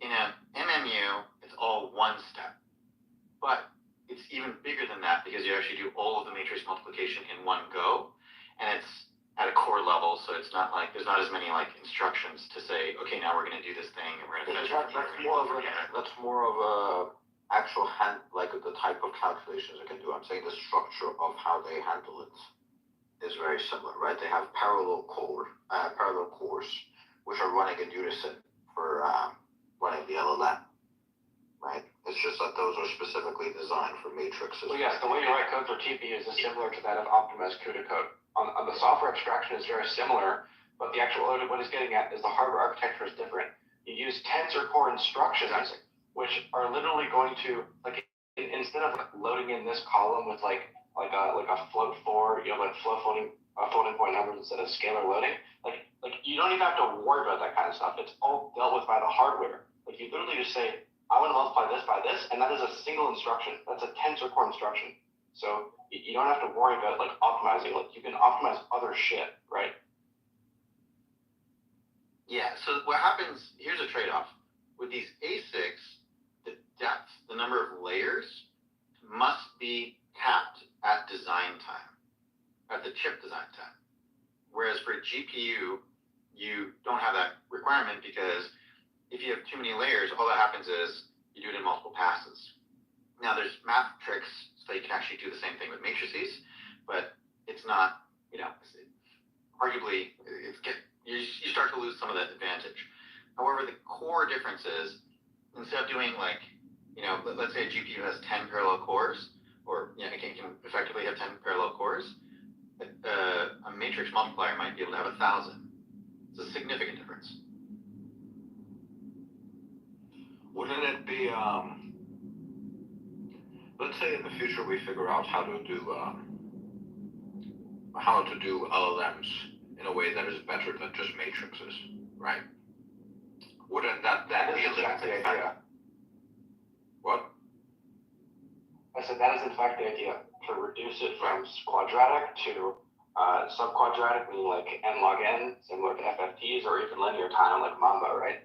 In a MMU, it's all one step. But it's even bigger than that because you actually do all of the matrix multiplication in one go, and it's at a core level, so it's not like there's not as many like instructions to say, okay, now we're going to do this thing and we're going to finish it. That's more of a actual like the type of calculations it can do. I'm saying the structure of how they handle it is very similar, right? They have parallel cores, which are running in unison for running the LLM, right? It's just that those are specifically designed for matrices. Well, yes, the way you write code for TPUs is similar to that of Optimus CUDA code. On the software abstraction is very similar, but the actual what it's getting at is the hardware architecture is different. You use tensor core instructions, which are literally going to instead of loading in this column with like a float for floating point numbers instead of scalar loading, like you don't even have to worry about that kind of stuff. It's all dealt with by the hardware. Like you literally just say, I want to multiply this by this, and that is a single instruction. That's a tensor core instruction. So you don't have to worry about optimizing. Like you can optimize other shit, right? Yeah. So what happens? Here's a trade-off with these ASICs. The depth, the number of layers, must be capped at design time, at the chip design time. Whereas for a GPU, you don't have that requirement because if you have too many layers, all that happens is you do it in multiple passes. Now there's math tricks so you can actually do the same thing with matrices, but it's not, arguably, you start to lose some of that advantage. However, the core difference is instead of doing let's say a GPU has 10 parallel cores, or it can effectively have 10 parallel cores, a matrix multiplier might be able to have 1,000. It's a significant difference. Wouldn't it be, let's say in the future we figure out how to do LLMs in a way that is better than just matrices, right? Wouldn't that be a limiting factor? What? I said that is in fact the idea, to reduce it from quadratic to subquadratic, meaning like n log n, similar to FFTs, or even linear time like Mamba, right?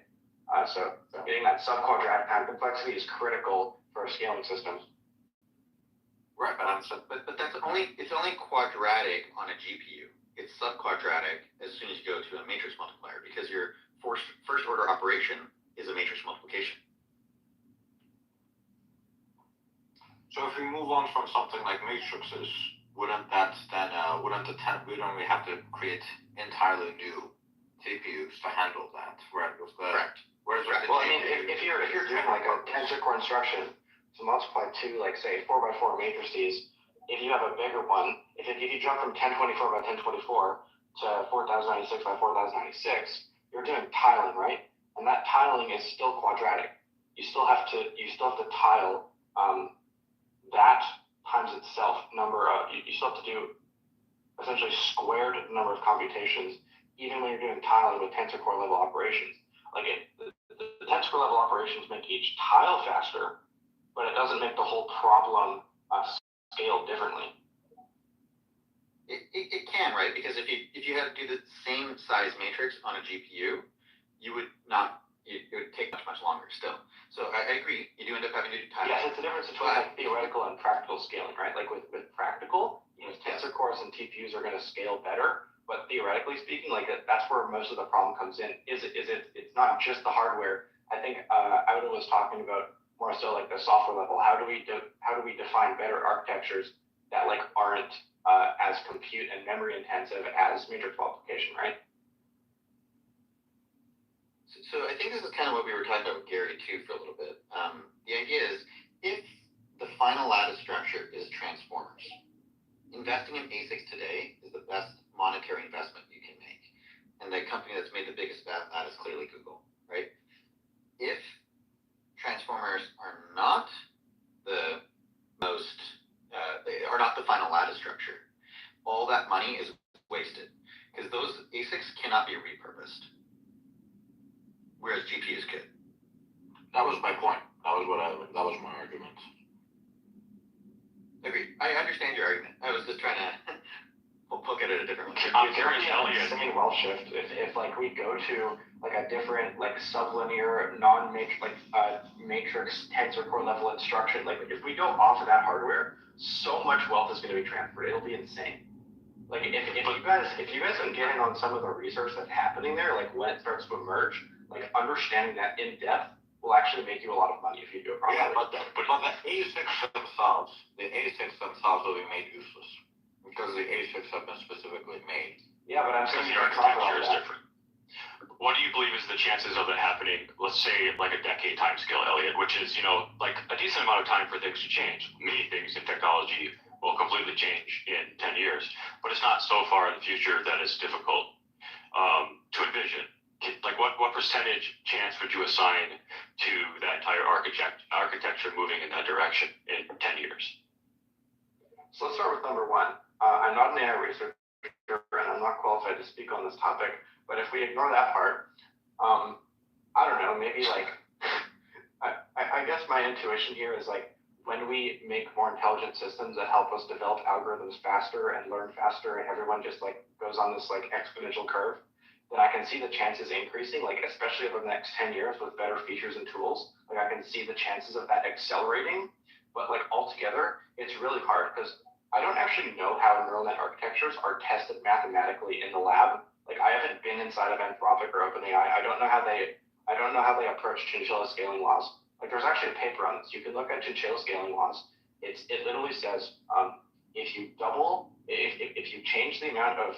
So getting that subquadratic time complexity is critical for scaling systems. Right, but that's it's only quadratic on a GPU. It's subquadratic as soon as you go to a matrix multiplier because your first order operation is a matrix multiplication. So if we move on from something like matrices, wouldn't we have to create entirely new CPUs to handle that? Correct. Well, I mean, if you're doing like a tensor core instruction to multiply two, like say 4x4 matrices, if you have a bigger one, if you jump from 1024 by 1024 to 4096 by 4096, you're doing tiling, right? And that tiling is still quadratic. You still have to tile that times itself number of, you still have to do essentially squared number of computations, even when you're doing tiling with tensor core level operations. Like the tensor core level operations make each tile faster, but it doesn't make the whole problem scale differently. It can, right? Because if you had to do the same size matrix on a GPU, it would take much longer still. So I agree. You do end up having to do time. Yes, it's the difference between like theoretical and practical scaling, right? Like with practical, tensor cores and TPUs are going to scale better, but theoretically speaking, like that's where most of the problem comes in. It's not just the hardware. I think Auda was talking about more so like the software level. How do we define better architectures that like aren't as compute and memory intensive as matrix multiplication, right? So I think this is kind of what we were talking about with Gary too for a little bit. The idea is if the final lattice structure is transformers, investing in ASICs today is the best monetary investment you can make. And the company that's made the biggest bet on that is clearly Google, right? If transformers are not the they are not the final lattice structure, all that money is wasted because those ASICs cannot be repurposed. Whereas GPUs could. That was my point. That was my argument. Agreed. I understand your argument. I was just trying to poke at it a different way. I'm curious, Elliot. Insane well shift. If like we go to like a different like sublinear non-matrix matrix tensor core level instruction, like if we go off of that hardware, so much wealth is going to be transferred. It'll be insane. Like if you guys can get in on some of the research that's happening there, like when it starts to emerge, like understanding that in depth will actually make you a lot of money if you do it properly. Yeah, but the ASICs themselves will be made useless because the ASICs have been specifically made. Yeah, but I'm Because saying the architecture is different. What do you believe is the chances of it happening, let's say like a decade time scale, Elliot, which is, like a decent amount of time for things to change. Many things in technology will completely change in 10 years, but it's not so far in the future that it's difficult to envision. Like what percentage chance would you assign to that entire architecture moving in that direction in 10 years? So let's start with number one. I'm not an AI researcher and I'm not qualified to speak on this topic, but if we ignore that part, I don't know, maybe like, I guess my intuition here is like when we make more intelligent systems that help us develop algorithms faster and learn faster and everyone just like goes on this like exponential curve, then I can see the chances increasing, like especially over the next 10 years with better features and tools. Like I can see the chances of that accelerating, but like altogether, it's really hard because I don't actually know how neural net architectures are tested mathematically in the lab. Like I haven't been inside of Anthropic or OpenAI. I don't know how they approach chinchilla scaling laws. Like there's actually a paper on this. You can look at chinchilla scaling laws. It literally says if you change the amount of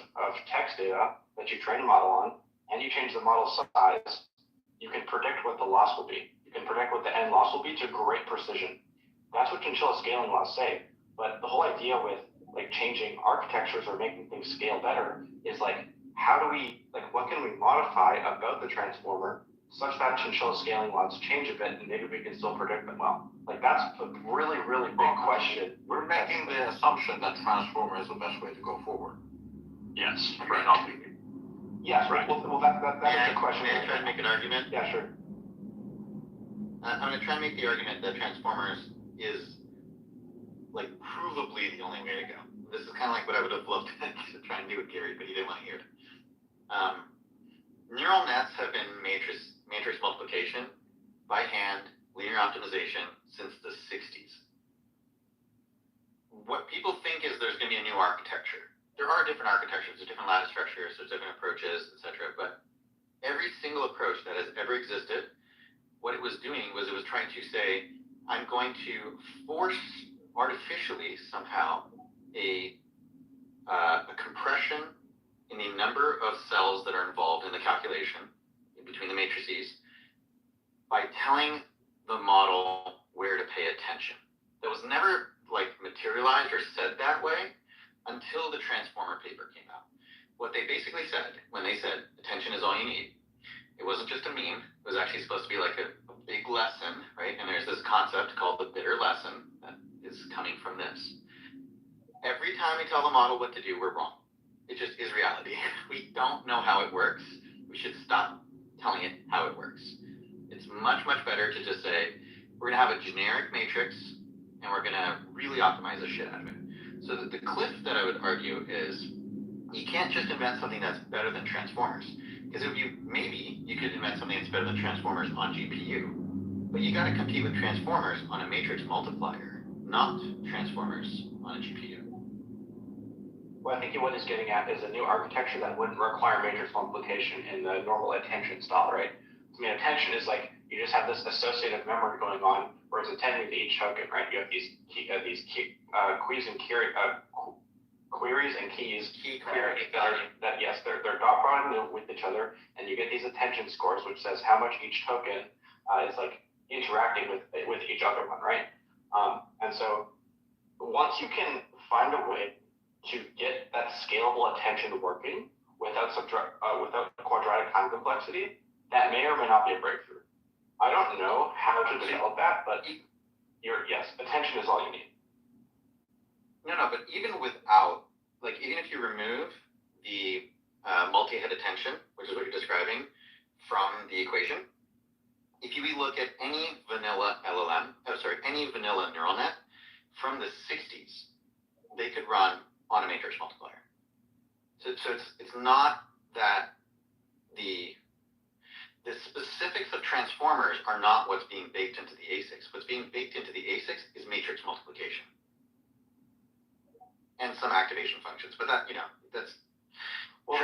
text data that you train a model on, and you change the model size, you can predict what the loss will be. You can predict what the end loss will be to great precision. That's what chinchilla scaling laws say. But the whole idea with like changing architectures or making things scale better is like, what can we modify about the transformer such that chinchilla scaling laws change a bit and maybe we can still predict them well? Like that's a really, really big question. We're making the assumption that transformer is the best way to go forward. Yes. Right. Not Yes, right. Well, that is the question. May I try to make an argument? Yeah, sure. I'm going to try and make the argument that Transformers is like provably the only way to go. This is kind of like what I would have loved to try and do with Gary, but he didn't want to hear it. Neural nets have been matrix multiplication by hand, linear optimization since the 60s. What people think is there's going to be a new architecture. There are different architectures, there's different lattice structures, there's different approaches, etc. But every single approach that has ever existed, what it was doing was it was trying to say, I'm going to force artificially somehow a compression in the number of cells that are involved in the calculation in between the matrices by telling the model where to pay attention. That was never like materialized or said that way until the Transformer paper came out. What they basically said when they said attention is all you need, it wasn't just a meme. It was actually supposed to be like a big lesson, right? And there's this concept called the bitter lesson that is coming from this. Every time we tell the model what to do, we're wrong. It just is reality. We don't know how it works. We should stop telling it how it works. It's much, much better to just say, we're gonna have a generic matrix and we're gonna really optimize the shit out of it. So the cliff that I would argue is you can't just invent something that's better than Transformers. Because maybe you could invent something that's better than Transformers on GPU, but you gotta compete with Transformers on a matrix multiplier, not Transformers on a GPU. What I think what he's getting at is a new architecture that wouldn't require matrix multiplication in the normal attention style, right? I mean, attention is like you just have this associative memory going on, where it's attending to each token, right? You have these queries and keys they're dot product with each other, and you get these attention scores, which says how much each token is like interacting with each other one, right? And so once you can find a way to get that scalable attention working without quadratic time complexity, that may or may not be a breakthrough. I don't know how to develop that, but yes, attention is all you need. No, but even without, like, even if you remove the multi-head attention, which is what you're describing, from the equation, if you look at any vanilla any vanilla neural net from the 60s, they could run on a matrix multiplier. So it's not that the specifics of transformers are not what's being baked into the ASICs. What's being baked into the ASICs is matrix multiplication and some activation functions. But that, that's... Well,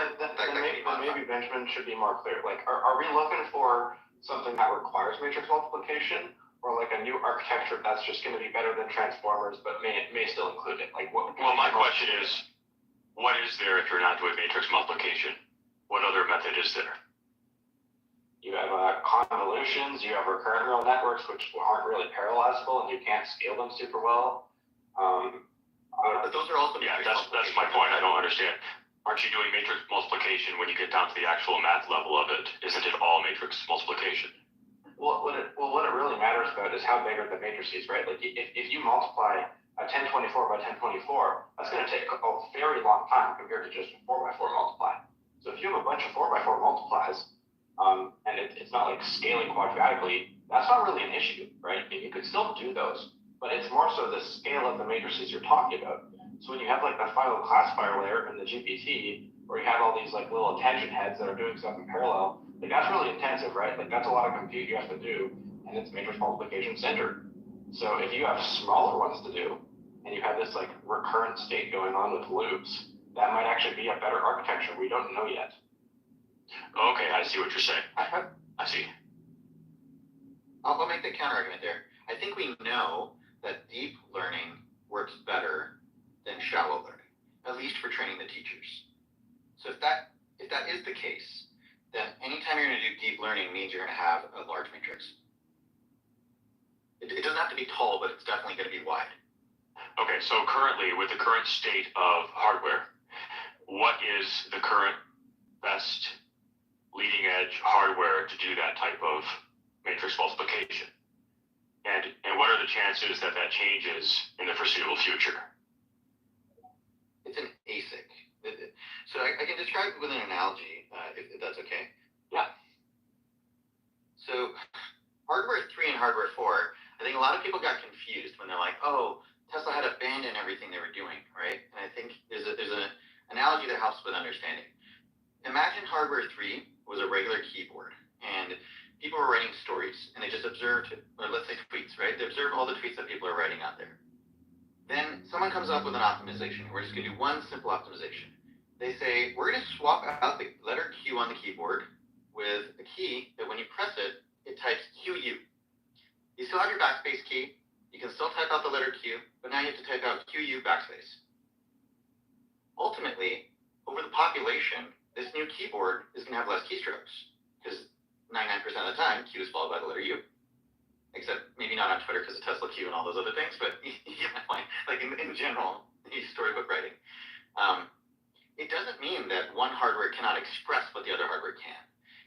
maybe Benjamin should be more clear. Like, are we looking for something that requires matrix multiplication, or like a new architecture that's just going to be better than transformers, but may still include it? Like, what? Well, my question is, what is there if you're not doing matrix multiplication? What other method is there? You have convolutions, you have recurrent neural networks, which aren't really parallelizable, and you can't scale them super well. But those are also... Yeah, that's my point. I don't understand. Aren't you doing matrix multiplication when you get down to the actual math level of it? Isn't it all matrix multiplication? Well, what it really matters about is how big are the matrices, right? Like, if you multiply a 1024 by 1024, that's going to take a very long time compared to just a 4x4 multiply. So if you have a bunch of 4x4 multiplies, and it's not like scaling quadratically, that's not really an issue, right? You could still do those, but it's more so the scale of the matrices you're talking about. So when you have like the final classifier layer in the GPT, where you have all these like little attention heads that are doing stuff in parallel, like that's really intensive, right? Like that's a lot of compute you have to do, and it's matrix multiplication centered. So if you have smaller ones to do, and you have this like recurrent state going on with loops, that might actually be a better architecture. We don't know yet. Okay, I see what you're saying. I see. I'll make the counter argument there. I think we know that deep learning works better than shallow learning, at least for training the teachers. So if that is the case, then anytime you're going to do deep learning means you're going to have a large matrix. It doesn't have to be tall, but it's definitely going to be wide. Okay, so currently, with the current state of hardware, what is the current best leading edge hardware to do that type of matrix multiplication? And what are the chances that that changes in the foreseeable future? It's an ASIC. So I can describe it with an analogy, if that's okay. Yeah. So hardware 3 and hardware 4, I think a lot of people got confused when they're like, oh, Tesla had abandoned everything they were doing, right? And I think there's an analogy that helps with understanding. Imagine hardware 3 was a regular keyboard, and people were writing stories, and they just observed, or let's say tweets, right? They observe all the tweets that people are writing out there. Then someone comes up with an optimization. We're just going to do one simple optimization. They say, we're going to swap out the letter Q on the keyboard with a key that when you press it, it types QU. You still have your backspace key. You can still type out the letter Q, but now you have to type out QU backspace. Ultimately, over the population, this new keyboard is going to have less keystrokes because 99% of the time, Q is followed by the letter U. Except maybe not on Twitter because of Tesla Q and all those other things, but you get my point. Like in general, storybook writing. It doesn't mean that one hardware cannot express what the other hardware can.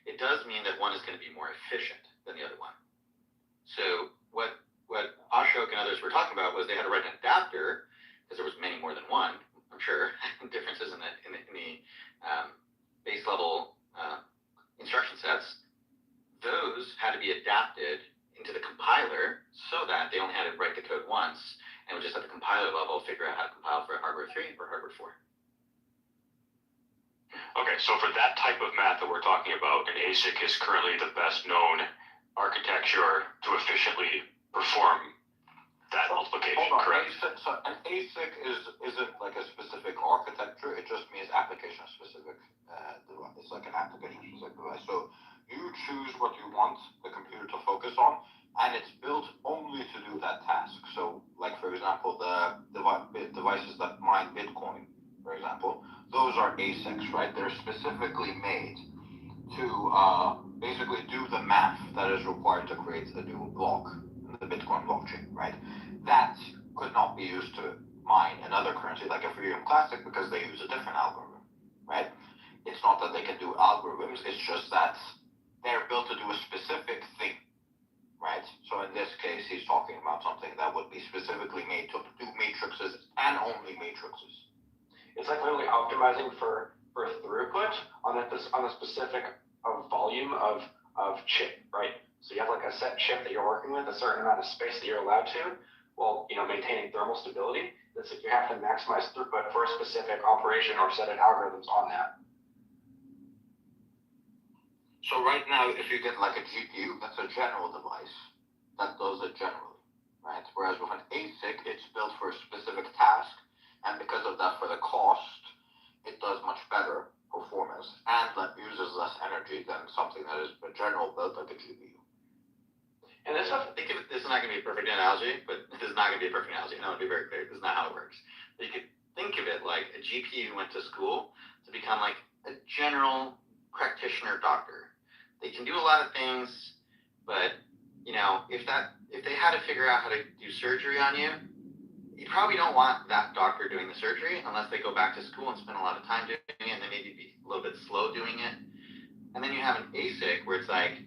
It does mean that one is going to be more efficient than the other one. So what Ashok and others were talking about was they had to write an adapter because there was many more than one, I'm sure, differences in the base level instruction sets. Those had to be adapted into the compiler so that they only had to write the code once and would just at the compiler level figure out how to compile for hardware 3 or hardware 4. Okay, so for that type of math that we're talking about, an ASIC is currently the best known architecture to efficiently perform that multiplication, Hold on, correct? so an ASIC isn't like a specific architecture, it just means application specific device. It's like an application specific device. So you choose what you want the computer to focus on, and it's built only to do that task. So like for example, the devices that mine Bitcoin, for example, those are ASICs, right? They're specifically made to basically do the math that is required to create a new block in the Bitcoin blockchain, right? That could not be used to mine another currency like Ethereum Classic because they use a different algorithm, right? It's not that they can do algorithms, it's just that they're built to do a specific thing, right? So in this case, he's talking about something that would be specifically made to do matrices and only matrices. It's like literally optimizing for throughput on a specific volume of chip, right? So you have like a set chip that you're working with, a certain amount of space that you're allowed to, while maintaining thermal stability. It's like you have to maximize throughput for a specific operation or set of algorithms on that. So right now, if you get like a GPU, that's a general device that does it generally, right? Whereas with an ASIC, it's built for a specific task, and because of that, for the cost, it does much better performance and that uses less energy than something that is a general built like a GPU. And this stuff, this is not going to be a perfect analogy, but this is not going to be a perfect analogy. I want to be very clear. This is not how it works. But you could think of it like a GPU went to school to become like a general practitioner doctor. They can do a lot of things, but if they had to figure out how to do surgery on you, you probably don't want that doctor doing the surgery unless they go back to school and spend a lot of time doing it, and they maybe be a little bit slow doing it. And then you have an ASIC where it's like,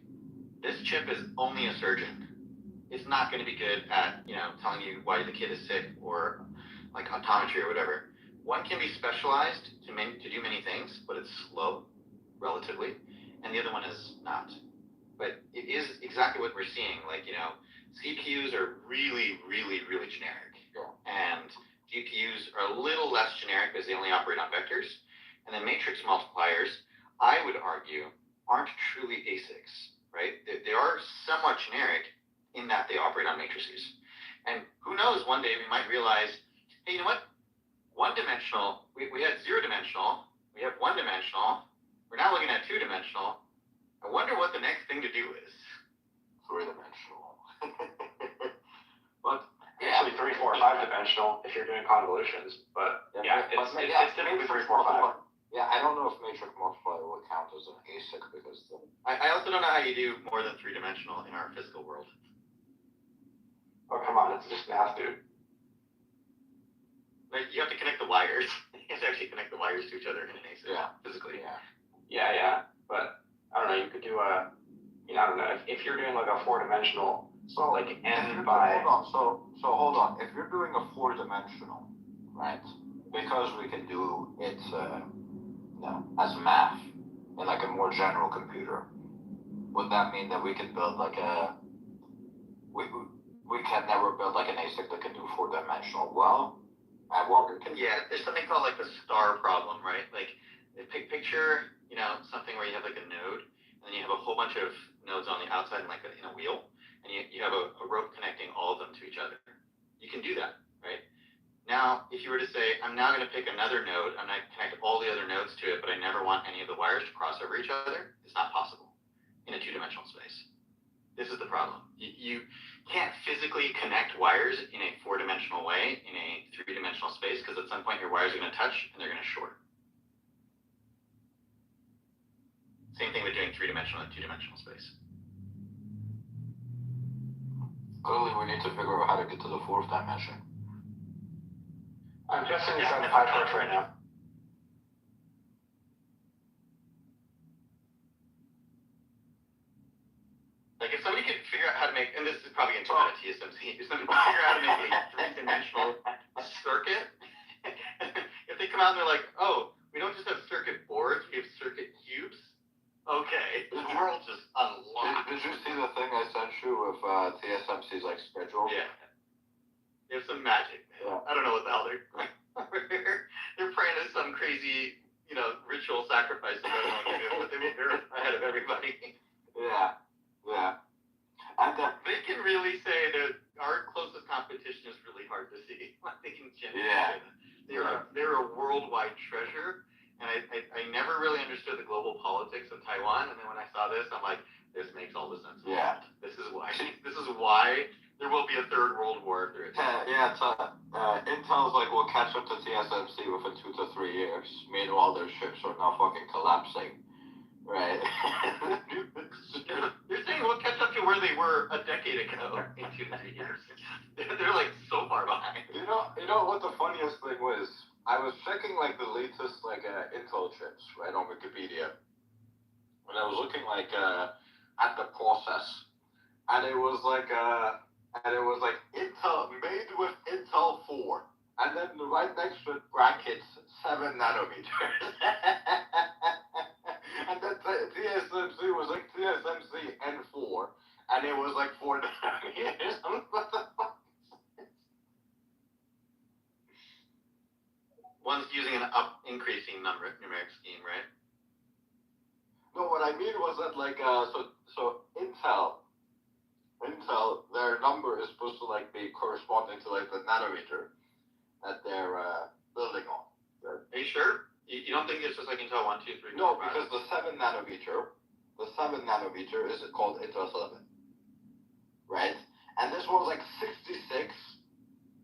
this chip is only a surgeon. It's not going to be good at, telling you why the kid is sick or like optometry or whatever. One can be specialized to do many things, but it's slow relatively, and the other one is not. But it is exactly what we're seeing. Like, CPUs are really, really, really generic. And GPUs are a little less generic because they only operate on vectors. And then matrix multipliers, I would argue, aren't truly ASICs, right? They are somewhat generic in that they operate on matrices. And who knows, one day we might realize hey, you know what? One-dimensional, we had zero-dimensional, we have one-dimensional, we're now looking at two-dimensional. I wonder what the next thing to do is. Three-dimensional. But Actually, 3, 4, 5 dimensional if you're doing convolutions, but yeah, it's typically 3, 4, 5. Yeah, I don't know if matrix multiplier would count as an ASIC because I also don't know how you do more than three-dimensional in our physical world. Oh, come on, it's just math, dude. Like, you have to connect the wires. You have to actually connect the wires to each other in an ASIC, physically. Yeah, but I don't know, you could do I don't know, if you're doing like a 4-dimensional, so like n by... Hold on. If you're doing a 4-dimensional, right, because we can do it, as math in like a more general computer, would that mean that we can build like we can never build like an ASIC that can do 4-dimensional well? And what we can there's something called like the star problem, right? Like, picture, something where you have like a node, and then you have a whole bunch of nodes on the outside in a wheel, and you have a rope connecting all of them to each other. You can do that, right? Now, if you were to say, I'm now going to pick another node, and I connect all the other nodes to it, but I never want any of the wires to cross over each other, it's not possible in a 2-dimensional space. This is the problem. You can't physically connect wires in a 4-dimensional way in a 3-dimensional space, because at some point your wires are going to touch and they're going to short. Same thing with doing 3-dimensional and 2-dimensional space. Clearly, we need to figure out how to get to the 4th dimension. I'm guessing it's on PyTorch right now. Like, if somebody could figure out how to make, and this is probably going to come out of TSMC, if somebody could figure out how to make a 3-dimensional circuit, if they come out and they're like, oh, we don't just have circuit boards, we have circuit cubes. Okay, the world just unlocked. Did you see the thing I sent you with TSMC's like schedule? Yeah. There's some magic. Yeah. I don't know what the hell they're praying to some crazy, ritual sacrifice that I don't know, but they're ahead of everybody. Yeah. And they can really say that our closest competition is really hard to see. They can genuinely say that. They're a worldwide treasure, and I never really understood the global politics of Taiwan, and then when I saw this, I'm like, this makes all the sense. Yeah. This is why there will be a 3rd World War if there is. Intel's like, we'll catch up to TSMC within 2 to 3 years. Meanwhile, their ships are now fucking collapsing. Right. You're saying we'll catch up to where they were a decade ago in 2 to 3 years. They're like so far behind. You know what the funniest thing was? I was checking like the latest Intel chips, right, on Wikipedia. And I was looking at the process. And it was like Intel made with Intel 4. And then right next to it brackets 7 nanometers. And then TSMC was like TSMC N4, and it was like 4 nanometers. What the fuck? One's using an increasing numeric scheme, right? No, what I mean was that so Intel, their number is supposed to be corresponding to the nanometer that they're building on. Are you sure? You don't think it's just like Intel 1, 2, 3, 4, No, 5? because the 7 nanometer is called Intel 7, right? And this one was 66,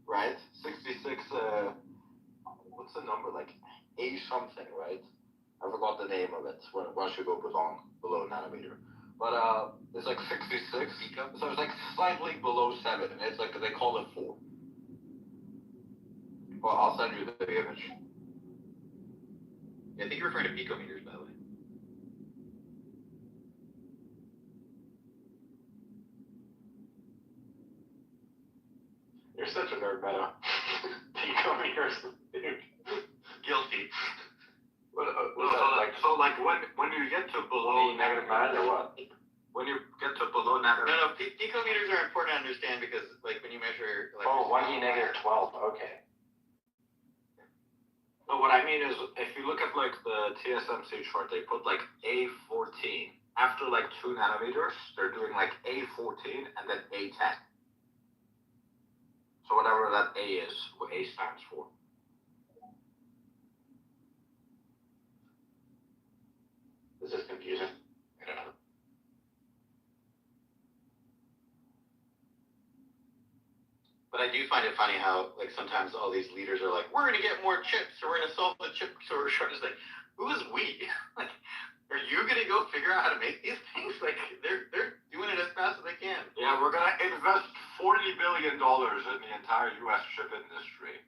right? 66, what's the number? A something, right? I forgot the name of it once you go below nanometer. But it's 66, so it's slightly below 7, and it's they call it 4. Well, I'll send you the image. I think you're referring to picometers, by the way. You're such a nerd, Meta. Picometers, dude. Guilty. When you get to below -9 or what? When you get to below nanometer. No, picometers are important to understand because, when you measure. 1e -12. Okay. No, what I mean is, if you look at the TSMC chart, they put A14 after 2 nanometers. They're doing A14 and then A10. So whatever that A is, what A stands for. This is confusing. But I do find it funny how, like, sometimes all these leaders are like, we're going to get more chips, or we're going to solve the chip shortage. Like, who is we? Like, are you going to go figure out how to make these things? Like, they're doing it as fast as they can. Yeah, we're gonna invest $40 billion in the entire U.S. chip industry,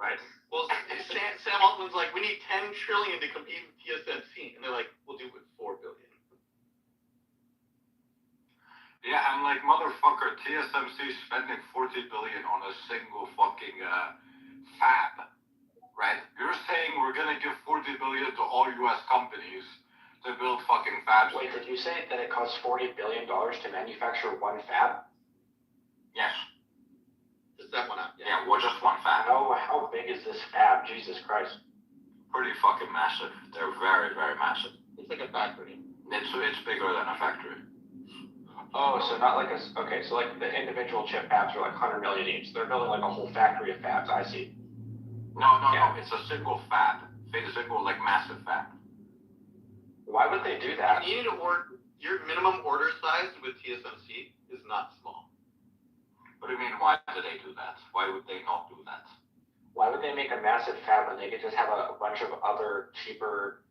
right? Well, Sam Altman's like, we need $10 trillion to compete with TSMC, and they're like, we'll do it with $4 billion. Yeah, and like motherfucker, TSMC spending $40 billion on a single fucking fab, right? You're saying we're gonna give $40 billion to all U.S. companies to build fucking fabs? Wait, did you say that it costs $40 billion to manufacture one fab? Yes. Just that one up. Yeah, well, just one fab. How big is this fab? Jesus Christ. Pretty fucking massive. They're very, very massive. It's like a factory. It's bigger than a factory. Oh, so not like okay, so like the individual chip fabs are like 100 million each. They're building like a whole factory of fabs. I see. No, it's a single fab. It's a single, like, massive fab. Why would they do that? You need to your minimum order size with TSMC is not small. What do you mean, why do they do that? Why would they not do that? Why would they make a massive fab when they could just have a bunch of other cheaper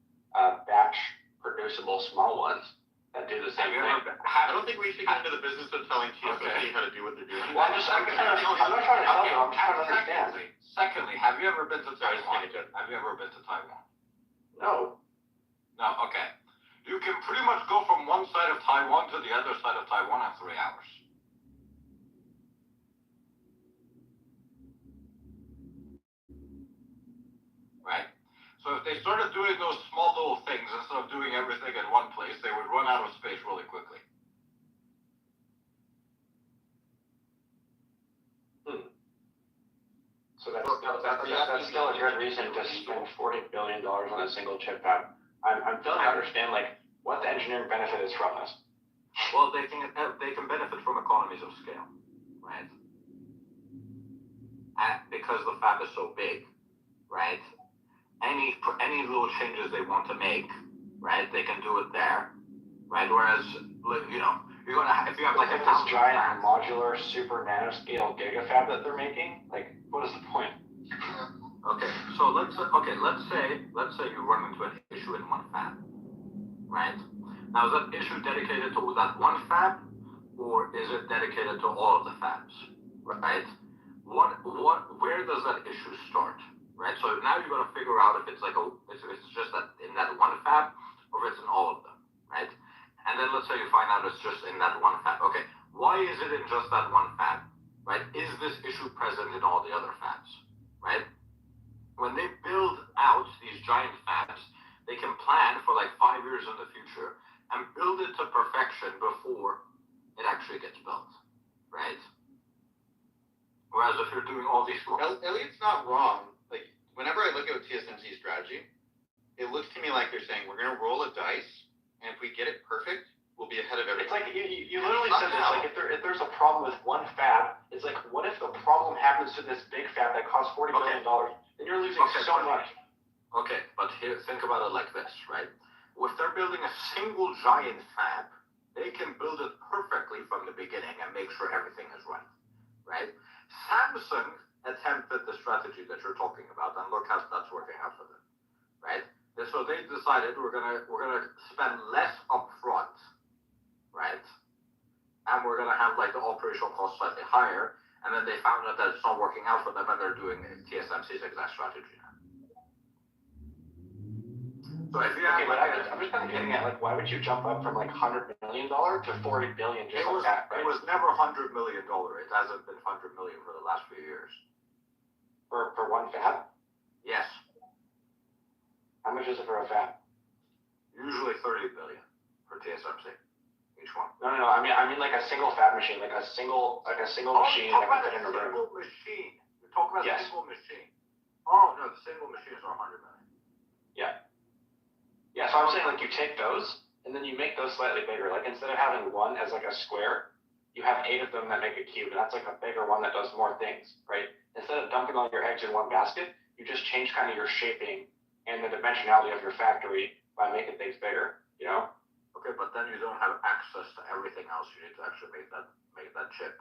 batch producible small ones that do the same thing? I don't think we should get into the business of telling TSMC how to do what they're doing. Well, I'm not trying to tell them. I'm trying to understand. Secondly, have you ever been to Taiwan? Have you ever been to Taiwan? No. No, okay. You can pretty much go from one side of Taiwan to the other side of Taiwan in 3 hours. Right? So if they started doing those small little things instead of doing everything in one place, they would run out of space really quickly. So that's still a good reason to spend $40 billion on a single chip fab. I'm failing to understand, like, what the engineering benefit is from this. Well, they can benefit from economies of scale, right? And because the fab is so big, right? Any little changes they want to make, right? They can do it there, right? Whereas, you know, you're gonna if you have like a this giant modular super nanoscale gigafab that they're making, like, what is the point? Okay, so let's say you run into an issue in one fab, right? Now, is that issue dedicated to that one fab, or is it dedicated to all of the fabs, right? Where does that issue start, right? So now you got to figure out if it's just that in that one fab, or if it's in all of them, right? And then let's say you find out it's just in that one fab. Okay, why is it in just that one fab, right? Is this issue present in all the other fabs, right? When they build out these giant fabs, they can plan for like 5 years in the future and build it to perfection before it actually gets built, right? Whereas if you're doing all these small... Elliot's not wrong. Like, whenever I look at TSMC strategy, it looks to me like they're saying, we're going to roll a dice, and if we get it perfect, we'll be ahead of everything. It's like, you literally said this, like, if there's a problem with one fab, it's like, what if the problem happens to this big fab that costs $40 billion? Then you're losing so much. Okay, but here, think about it like this, right? If they're building a single giant fab, they can build it perfectly from the beginning and make sure everything is right? Samsung attempted the strategy that you're talking about, and look how that's working out for them, right? And so they decided we're gonna spend less upfront, right? And we're gonna have like the operational cost slightly higher, and then they found out that it's not working out for them, and they're doing TSMC's exact strategy now. So if you have I'm just kind of getting at, like, why would you jump up from like $100 million to $40 billion just like that, right? It was never $100 million. It hasn't been $100 million for the last few years. For one fab? Yes. How much is it for a fab? Usually $30 billion for TSMC. Each one. No. I mean like a single fab machine, like a single machine that can fit in a room. Single machine. You're talking about Yes. a single machine. Oh no, the single machines are $100 million. Yeah. Yeah, so I'm saying, like, you take those and then you make those slightly bigger. Like, instead of having one as like a square, you have 8 of them that make a cube, and that's like a bigger one that does more things, right? Instead of dumping all your eggs in one basket, you just change kind of your shaping and the dimensionality of your factory by making things bigger, you know? Okay, but then you don't have access to everything else. You need to actually make that chip.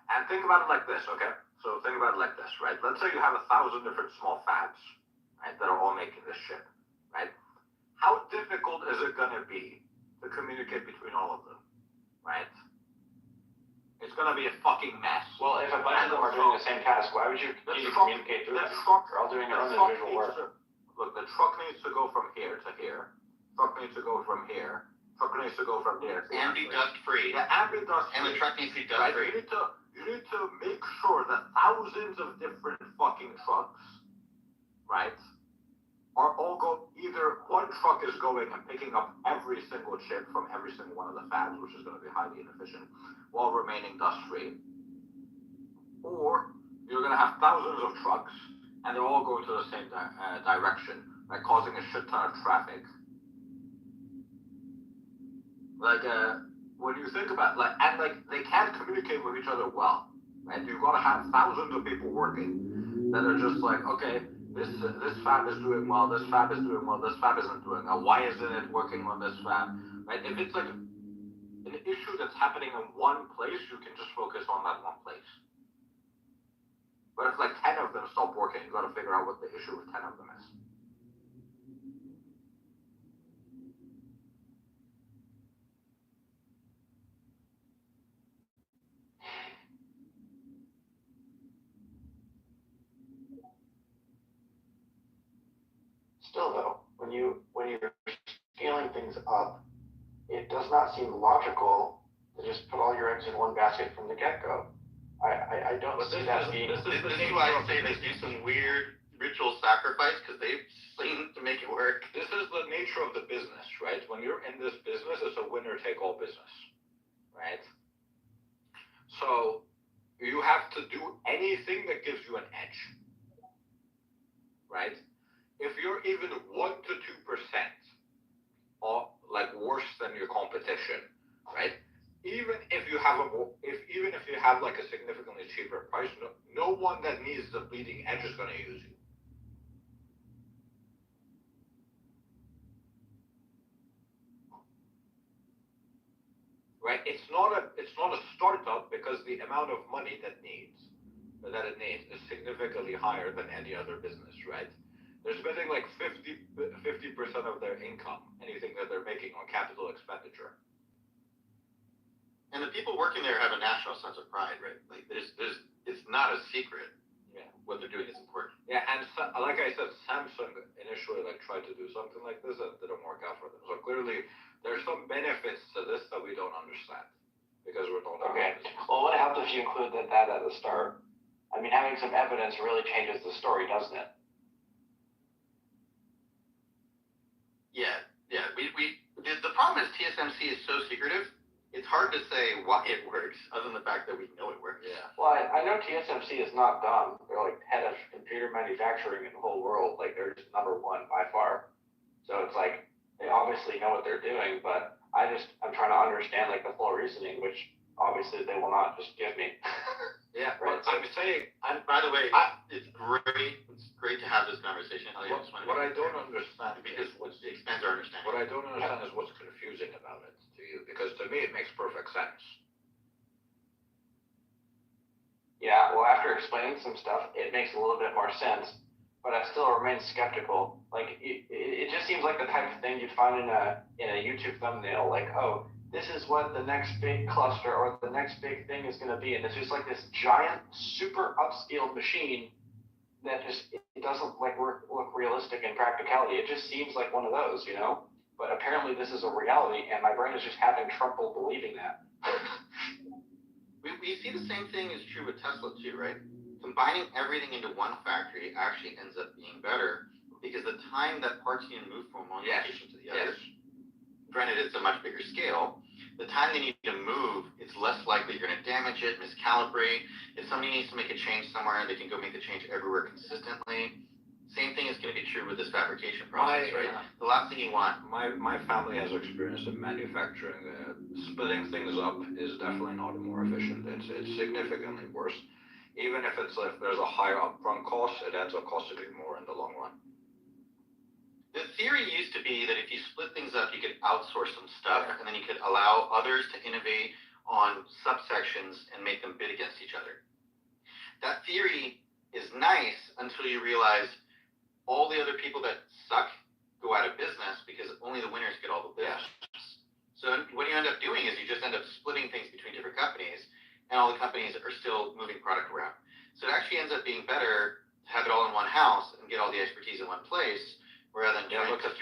And think about it like this, okay? So think about it like this, right? Let's say you have 1,000 different small fabs, right, that are all making this chip, right? How difficult is it going to be to communicate between all of them, right? It's going to be a fucking mess. Well, if a bunch of them are doing the same task, why would you need to communicate through them? They're all doing their own individual work. Look, the truck needs to go from here to here. Truck needs to go from here. Truck needs to go from there. And be dust free. Yeah, and be dust free. And the truck needs to be dust right? free. You need to make sure that thousands of different fucking trucks, right, are all either one truck is going and picking up every single chip from every single one of the fabs, which is going to be highly inefficient, while remaining dust free, or you're going to have thousands of trucks and they're all going to the same direction, like causing a shit ton of traffic. Like, when you think about they can't communicate with each other well, right? You've got to have thousands of people working that are just like, okay, this fab is doing well, this fab is doing well, this fab isn't doing well. Why isn't it working on this fab, right? If it's like an issue that's happening in one place, you can just focus on that one place. But if like 10 of them stop working, you got to figure out what the issue with 10 of them is. Still though, when you're scaling things up, it does not seem logical to just put all your eggs in one basket from the get-go. I don't see that being. This is why I say they do some weird ritual sacrifice, because they seem to make it work. This is the nature of the business, right? When you're in this business, it's a winner-take-all business, right? So you have to do anything that gives you an edge, right? If you're even 1 to 2% or like worse than your competition, right? Even if you have like a significantly cheaper price, no one that needs the bleeding edge is going to use you. Right? It's not a startup because the amount of money that it needs is significantly higher than any other business, right? They're spending like 50% of their income, anything that they're making, on capital expenditure. And the people working there have a national sense of pride, right? Like it's not a secret. Yeah, what they're doing is important. Yeah, and like I said, Samsung initially tried to do something like this and it didn't work out for them. So clearly, there's some benefits to this that we don't understand because we're not. Okay. Well, what helped if you include that at the start? I mean, having some evidence really changes the story, doesn't it? Yeah. The problem is TSMC is so secretive. It's hard to say why it works, other than the fact that we know it works. Yeah. Well, I know TSMC is not dumb. They're like head of computer manufacturing in the whole world. Like they're just number one by far. So it's like they obviously know what they're doing, but I'm trying to understand like the full reasoning, which obviously they will not just give me. Yeah. Right. I'm saying, And by the way, it's great. It's great to have this conversation. What I don't understand because is it expands our understanding. What I don't understand is what's confusing about it to you, because to me it makes perfect sense. Yeah, well, after explaining some stuff, it makes a little bit more sense, but I still remain skeptical. Like, it just seems like the type of thing you'd find in a YouTube thumbnail, like, oh, this is what the next big cluster or the next big thing is going to be, and it's just like this giant, super upscaled machine that just it doesn't like look realistic in practicality. It just seems like one of those, you know. But apparently, this is a reality, and my brain is just having trouble believing that. We see the same thing is true with Tesla too, right? Combining everything into one factory actually ends up being better because the time that parts need to move from one location to the other, granted it's a much bigger scale, the time they need to move, it's less likely you're going to damage it, miscalibrate. If somebody needs to make a change somewhere, they can go make the change everywhere consistently. Same thing is going to be true with this fabrication process, right? The last thing you want. My family has experience in manufacturing. Splitting things up is definitely not more efficient. It's significantly worse. Even if there's a higher upfront cost, it ends up costing you more in the long run. The theory used to be that if you split things up, you could outsource some stuff, and then you could allow others to innovate on subsections and make them bid against each other. That theory is nice until you realize all the other people that suck go out of business because only the winners get all the business. So what you end up doing is you just end up splitting things between different companies, and all the companies are still moving product around. So it actually ends up being better to have it all in one house and get all the expertise in one place, rather than look at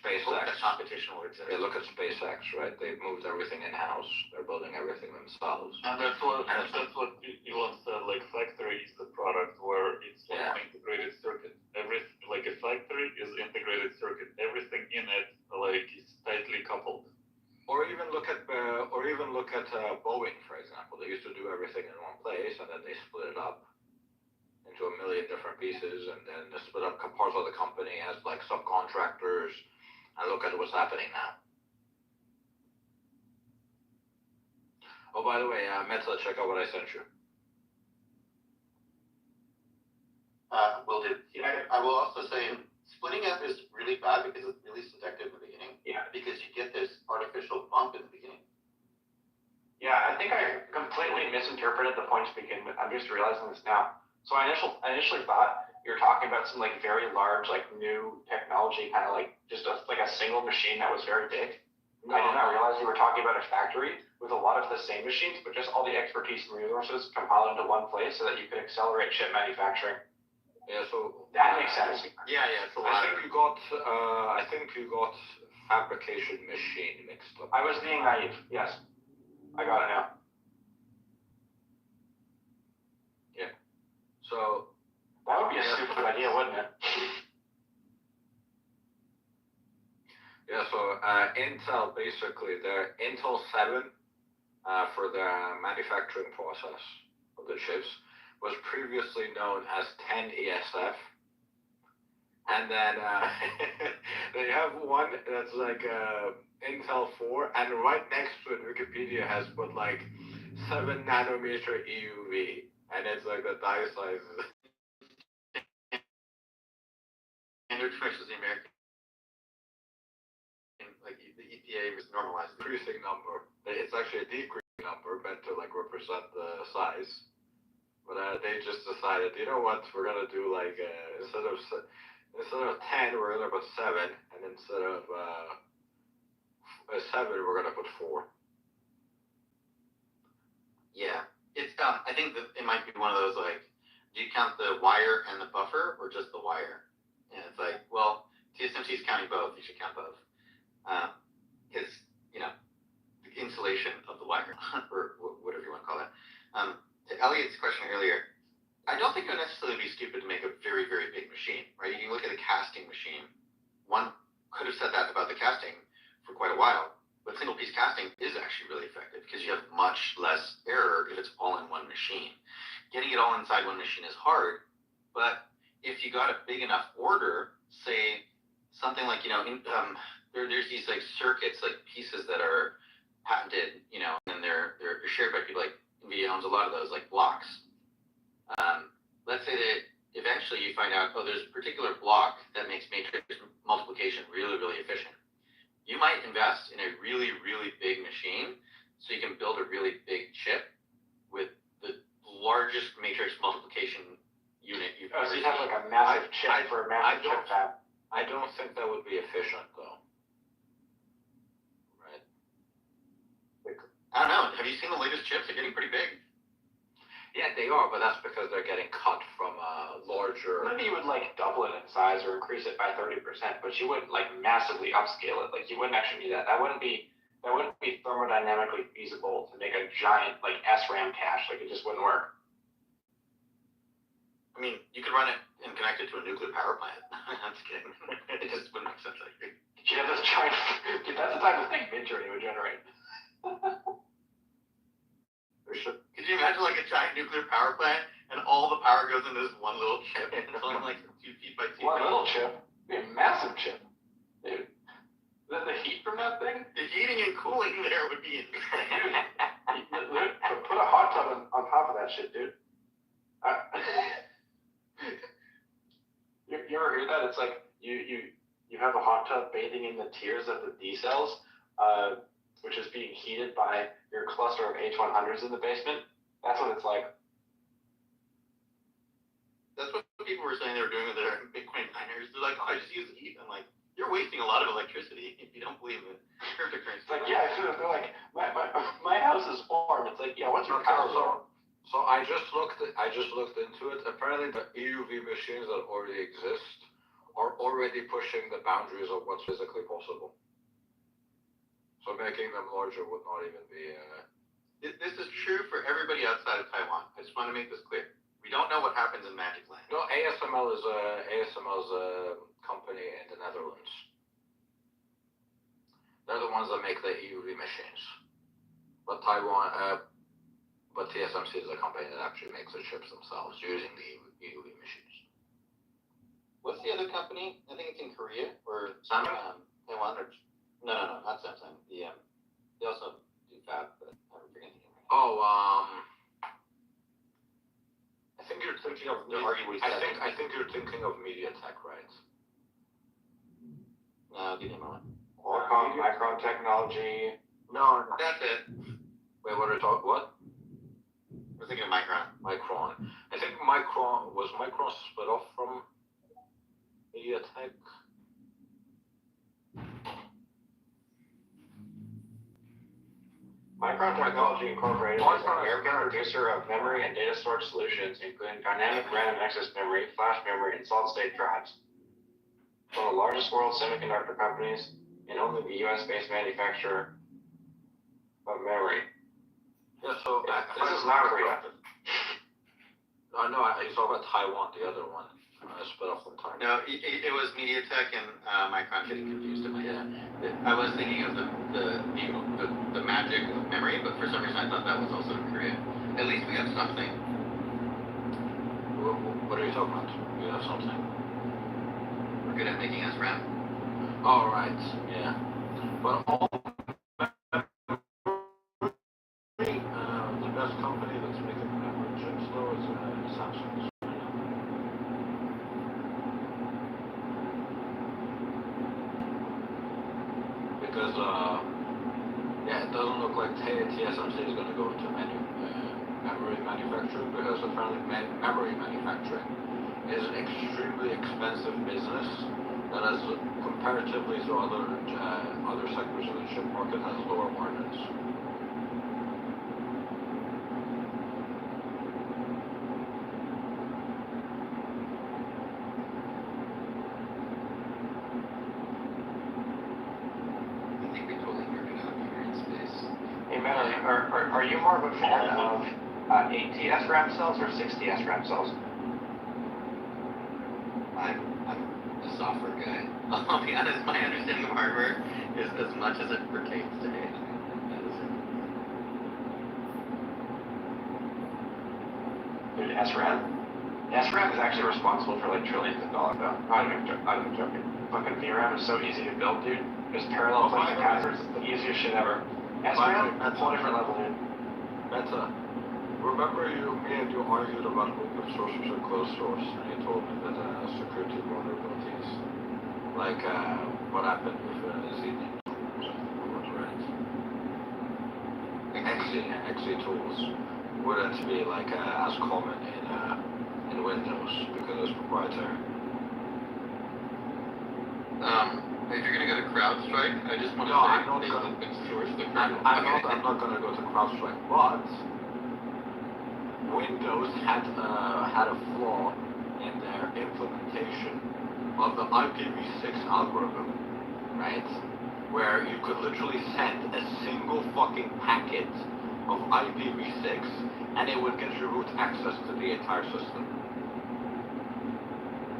SpaceX. That competition will exist. Look at SpaceX, right? They've moved everything in house. They're building everything themselves. And that's what Elon said. Like factory is the product where it's like an integrated circuit. Like a factory is integrated circuit. Everything in it like is tightly coupled. Or even look at Boeing, for example. They used to do everything in one place, and then they split it up into a million different pieces, and then the split up parts of the company as like subcontractors. And look at what's happening now. Oh, by the way, Meta, check out what I sent you. Will do. I will also say splitting up is really bad because it's really seductive in the beginning. Yeah. Because you get this artificial bump in the beginning. Yeah, I think I completely misinterpreted the point to begin with. I'm just realizing this now. So I initially thought you were talking about some like very large, like new technology, kind of like just like a single machine that was very big. No. I did not realize you were talking about a factory with a lot of the same machines, but just all the expertise and resources compiled into one place so that you could accelerate chip manufacturing. Yeah, so that makes sense. Yeah, it's a lot. I think you got fabrication machine mixed up. I was being naive. Yes, I got it now. Yeah. So that would be a stupid idea, wouldn't it? Yeah. So Intel basically their Intel 7 for their manufacturing process of the chips was previously known as 10 ESF, and then they have one that's like Intel 4, and right next to it, Wikipedia has put like 7 nanometer EUV, and it's like the die size. Standard choice is the American, like the EPA was normalized Increasing number. It's actually a decreasing number meant to like represent the size. But they just decided, you know what, we're gonna do like instead of 10, we're gonna put 7, and instead of 7, we're gonna put 4. Yeah, it's I think that it might be one of those like, do you count the wire and the buffer or just the wire? And it's like, well, TSMC is counting both. You should count both, because the insulation of the wire or whatever you want to call it. To Elliot's question earlier, I don't think it would necessarily be stupid to make a very, very big machine, right? You can look at a casting machine. One could have said that about the casting for quite a while, but single piece casting is actually really effective because you have much less error if it's all in one machine. Getting it all inside one machine is hard, but if you got a big enough order, say something like, there's these like circuits, like pieces that are patented, and they're shared by people like NVIDIA owns a lot of those, like blocks. Let's say that eventually you find out, there's a particular block that makes matrix multiplication really, really efficient. You might invest in a really, really big machine so you can build a really big chip with the largest matrix multiplication unit you've ever seen. So you have like a massive chip for a massive chip fab. I don't think that would be efficient though. Right? I don't know. Have you seen the latest chips? They're getting pretty big. Yeah, they are, but that's because they're getting cut from a larger. Maybe you would like double it in size or increase it by 30%, but you wouldn't like massively upscale it. Like you wouldn't actually need that. That wouldn't be thermodynamically feasible to make a giant like SRAM cache. Like it just wouldn't work. I mean, you could run it and connect it to a nuclear power plant. I'm just kidding. It just wouldn't make sense. Yeah, that's giant. That's the type of thing Midjourney would generate. Could you imagine like a giant nuclear power plant and all the power goes into this one little chip and it's only like 2 feet by 2 feet. One little chip, a massive chip, dude. The heat from that thing. The heating and cooling there would be insane. Put a hot tub on top of that shit, dude. You ever hear that? It's like you have a hot tub bathing in the tears of the D cells, which is being heated by your cluster of H100s in the basement. That's what it's like. That's what people were saying they were doing with their Bitcoin miners. They're like, oh, I just use the heat. I'm like, you're wasting a lot of electricity if you don't believe it. Cryptocurrency. It's like, yeah, they're like, my house is warm. It's like, yeah, what's your power bill? So I just looked into it. Apparently, the EUV machines that already exist are already pushing the boundaries of what's physically possible. So making them larger would not even be. This is true for everybody outside of Taiwan. I just want to make this clear. We don't know what happens in Magic Land. No, ASML is a company in the Netherlands. They're the ones that make the EUV machines. But TSMC is a company that actually makes the chips themselves using the EUV machines. What's the other company? I think it's in Korea or Samsung? Taiwan or no, not Samsung. They also do fab, but I'm forgetting it. I think you're thinking of. They're arguably I think you're thinking of MediaTek, right? No, give me a moment. Qualcomm, Micron Technology. No. That's it. Wait, what are you talking? What? We're thinking of Micron. Micron. I think Micron split off from MediaTek. Micron Technology Incorporated is an American producer of memory and data storage solutions, including dynamic random access memory, flash memory, and solid-state drives. One of the largest world semiconductor companies, and only the U.S.-based manufacturer of memory. Yeah, so This is not Korea. I know. You talk about Taiwan, the other one. Split off from Taiwan. No, it was MediaTek and Micron getting confused in my head. I was thinking of the magic of memory, but for some reason I thought that was also in Korea. At least we have something. What are you talking about? You have something. We're good at making SRAM. All right. Yeah. But all the best company that's making memory chips though is Samsung. Because it doesn't look like TSMC is going to go into memory manufacturing, because apparently memory manufacturing is an extremely expensive business that has, comparatively to other sectors of the chip market, has lower margins. Are you more of a fan of 8TS RAM cells or 6TS RAM cells? I'm a software guy. I'll be honest, my understanding of hardware is as much as it pertains to it. Dude, SRAM? SRAM is actually responsible for like trillions of dollars though. Not even joking. Fucking VRAM is so easy to build, dude. There's parallel playing capacitors. It's the easiest shit ever. SRAM, that's a whole different level, dude. Remember me and you argued about open source versus closed source, and you told me that security vulnerabilities, like what happened with ZD tools, right? XE tools wouldn't be like as common in Windows because it's proprietary. If you're gonna go to CrowdStrike, I just want to say they open source the kernel. I'm not gonna go to CrowdStrike, but Windows had a flaw in their implementation of the IPv6 algorithm, right? Where you could literally send a single fucking packet of IPv6 and it would get you root access to the entire system.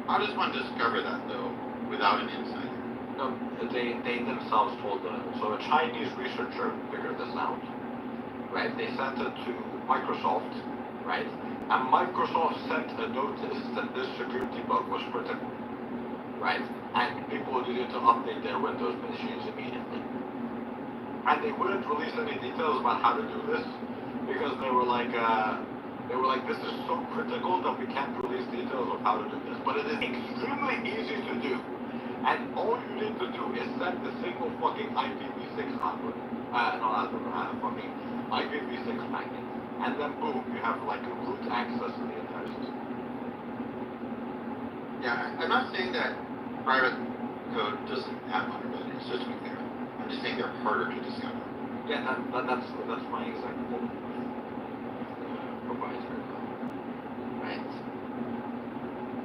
How does one discover that though, without an insider? No, they themselves told them. So a Chinese researcher figured this out, right? They sent it to Microsoft, right? And Microsoft sent a notice that this security bug was critical, right? And people needed to update their Windows machines immediately. And they wouldn't release any details about how to do this because they were like, this is so critical that we can't release details of how to do this. But it is extremely easy to do. And all you need to do is send a single fucking IPv6 output, fucking IPv6 packet. And then boom, you have like root access to the entire system. Yeah, I'm not saying that private code doesn't have vulnerabilities, just to be clear. I'm just saying they're harder to discover. Yeah, that's my exact point. Proprietary code. Right.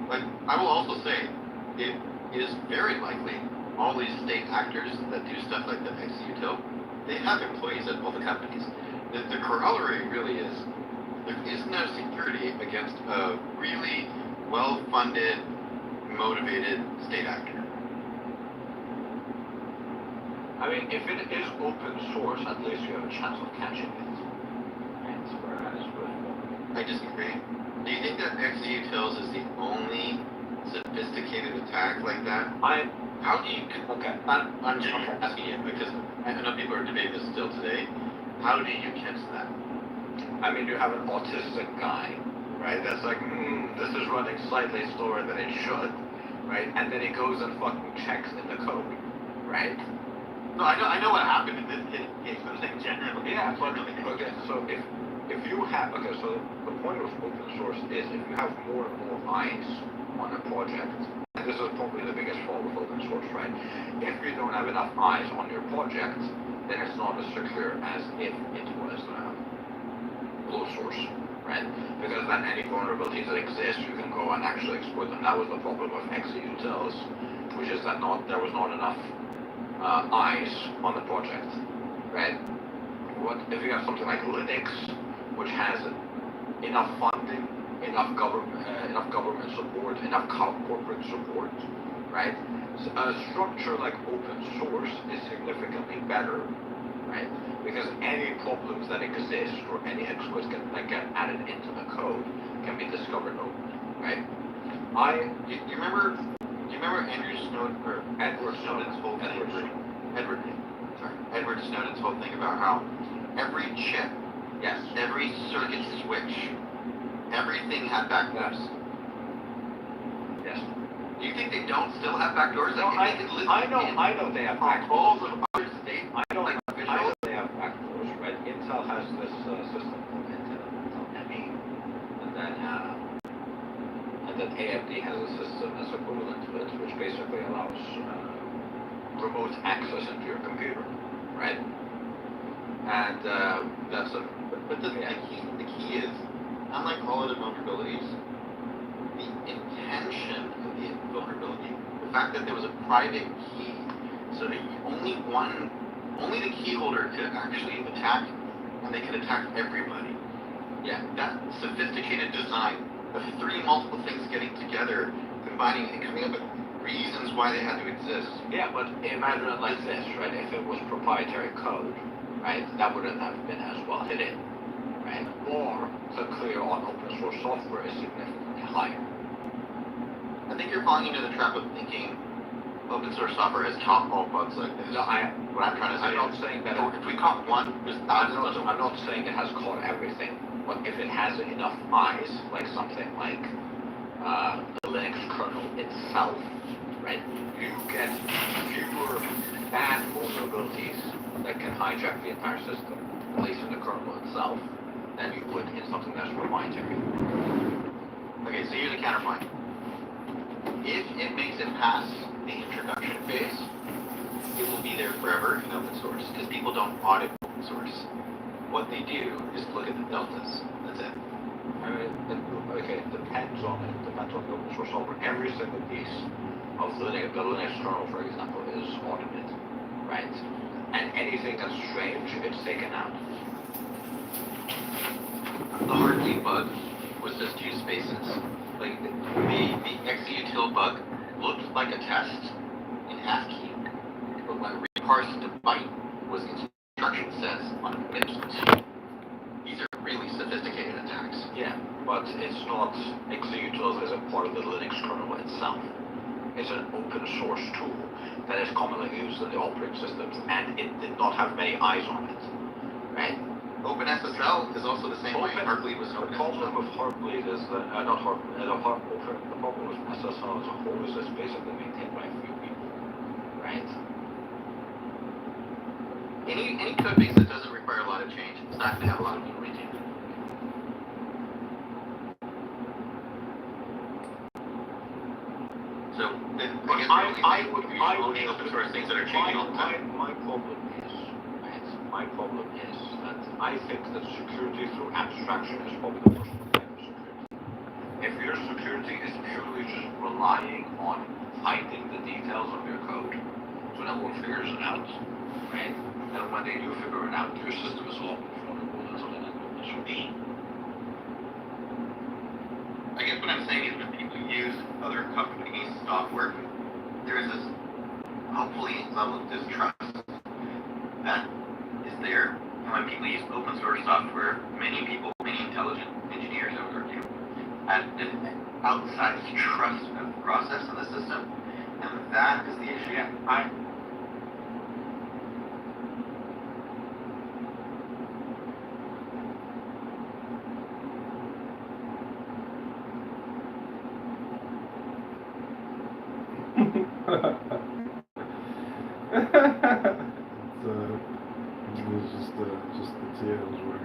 But I will also say, it is very likely all these state actors that do stuff like the XUtil, they have employees at all the companies. The corollary really is, there is no security against a really well-funded, motivated state actor. I mean, if it is open source, at least you have a chance of catching it. And whereas with... I disagree. Do you think that XUtils is the only sophisticated attack like that? How do you... Okay, I'm just asking you, because I know people are debating this still today. How do you catch that? I mean, you have an autistic guy, right? That's like, this is running slightly slower than it should, right? And then he goes and fucking checks in the code, right? No, I know what happened in this case. I'm saying generally. Yeah, but okay, so if you have, okay, so the point of open source is if you have more and more eyes on a project, and this is probably the biggest fault with open source, right? If you don't have enough eyes on your project, then it's not as secure as if it was closed source, right? Because then any vulnerabilities that exist, you can go and actually exploit them. That was the problem with XUtils, which is that there was not enough eyes on the project, right? What if you have something like Linux, which has enough funding, enough government support, enough corporate support, right? So a structure like open source is significantly better, right? Because any problems that exist or any exploits that get added into the code can be discovered openly, right? You remember Andrew Snowden, or Edward Snowden's whole thing? Edward Snowden's whole thing about how every chip, Yes. every circuit switch, everything had backdoors. Yes. Do you think they don't still have backdoors? No, I know they have backdoors. All the other states, I know official. they have backdoors, right? Intel has this system called Intel ME, and then AMD has a system that's equivalent to it, which basically allows remote access into your computer, right? And But the key is, unlike all other vulnerabilities, the intention of the vulnerability, the fact that there was a private key, so that only the key holder could actually attack, and they could attack everybody. Yeah, that sophisticated design of multiple things getting together, combining and coming up with reasons why they had to exist. yeah, but imagine it like this, right? If it was proprietary code, right, that wouldn't have been as well hidden, right? Or the clear on open source software is significantly higher. I think you're falling into the trap of thinking open source software has caught all bugs like this. No, what I'm trying to say I'm not saying that. if we caught one, there's thousands of I'm not saying it has caught everything, but if it has enough eyes, like something like the Linux kernel itself, right, you get fewer bad vulnerabilities that can hijack the entire system, at least in the kernel itself, than you would in something that's proprietary. Okay, so here's a counterpoint. If it makes it past the introduction phase, it will be there forever in open source, because people don't audit open source. What they do is look at the deltas. That's it. I mean, it depends on the open source software. Every single piece of Linux, the Linux kernel, for example, is audited, right? And anything that's strange, it's taken out. The heartbeat bug was just two spaces. Like the XUtil bug looked like a test in ASCII, but when reparsed to byte was instruction sets on MIPS. These are really sophisticated attacks. Yeah, but it's not executable as a part of the Linux kernel itself. It's an open source tool that is commonly used in the operating systems, and it did not have many eyes on it, right? OpenSSL is also the same way. Heartbleed was an The problem OpenSSL. with Heartbleed is that, not Heartbleed, the problem with SSL as a whole is it's basically maintained by a few people, right? Any code base that doesn't require a lot of change, it's not going to have a lot of people maintain it. So, I would only open source things that are changing all the time. My problem is, right, my problem is that I think that security through abstraction is probably the most effective security. If your security is purely just relying on finding the details of your code, so no one figures it out, right? And when they do figure it out, your system is all vulnerable and something like that should be. I guess what I'm saying is when people use other companies' software, there is this hopefully level of distrust that is there. And when people use open source software, many people, many intelligent engineers, I would argue, have an outsized trust of the process and the system. And that is the issue. Yeah, It was just the tails were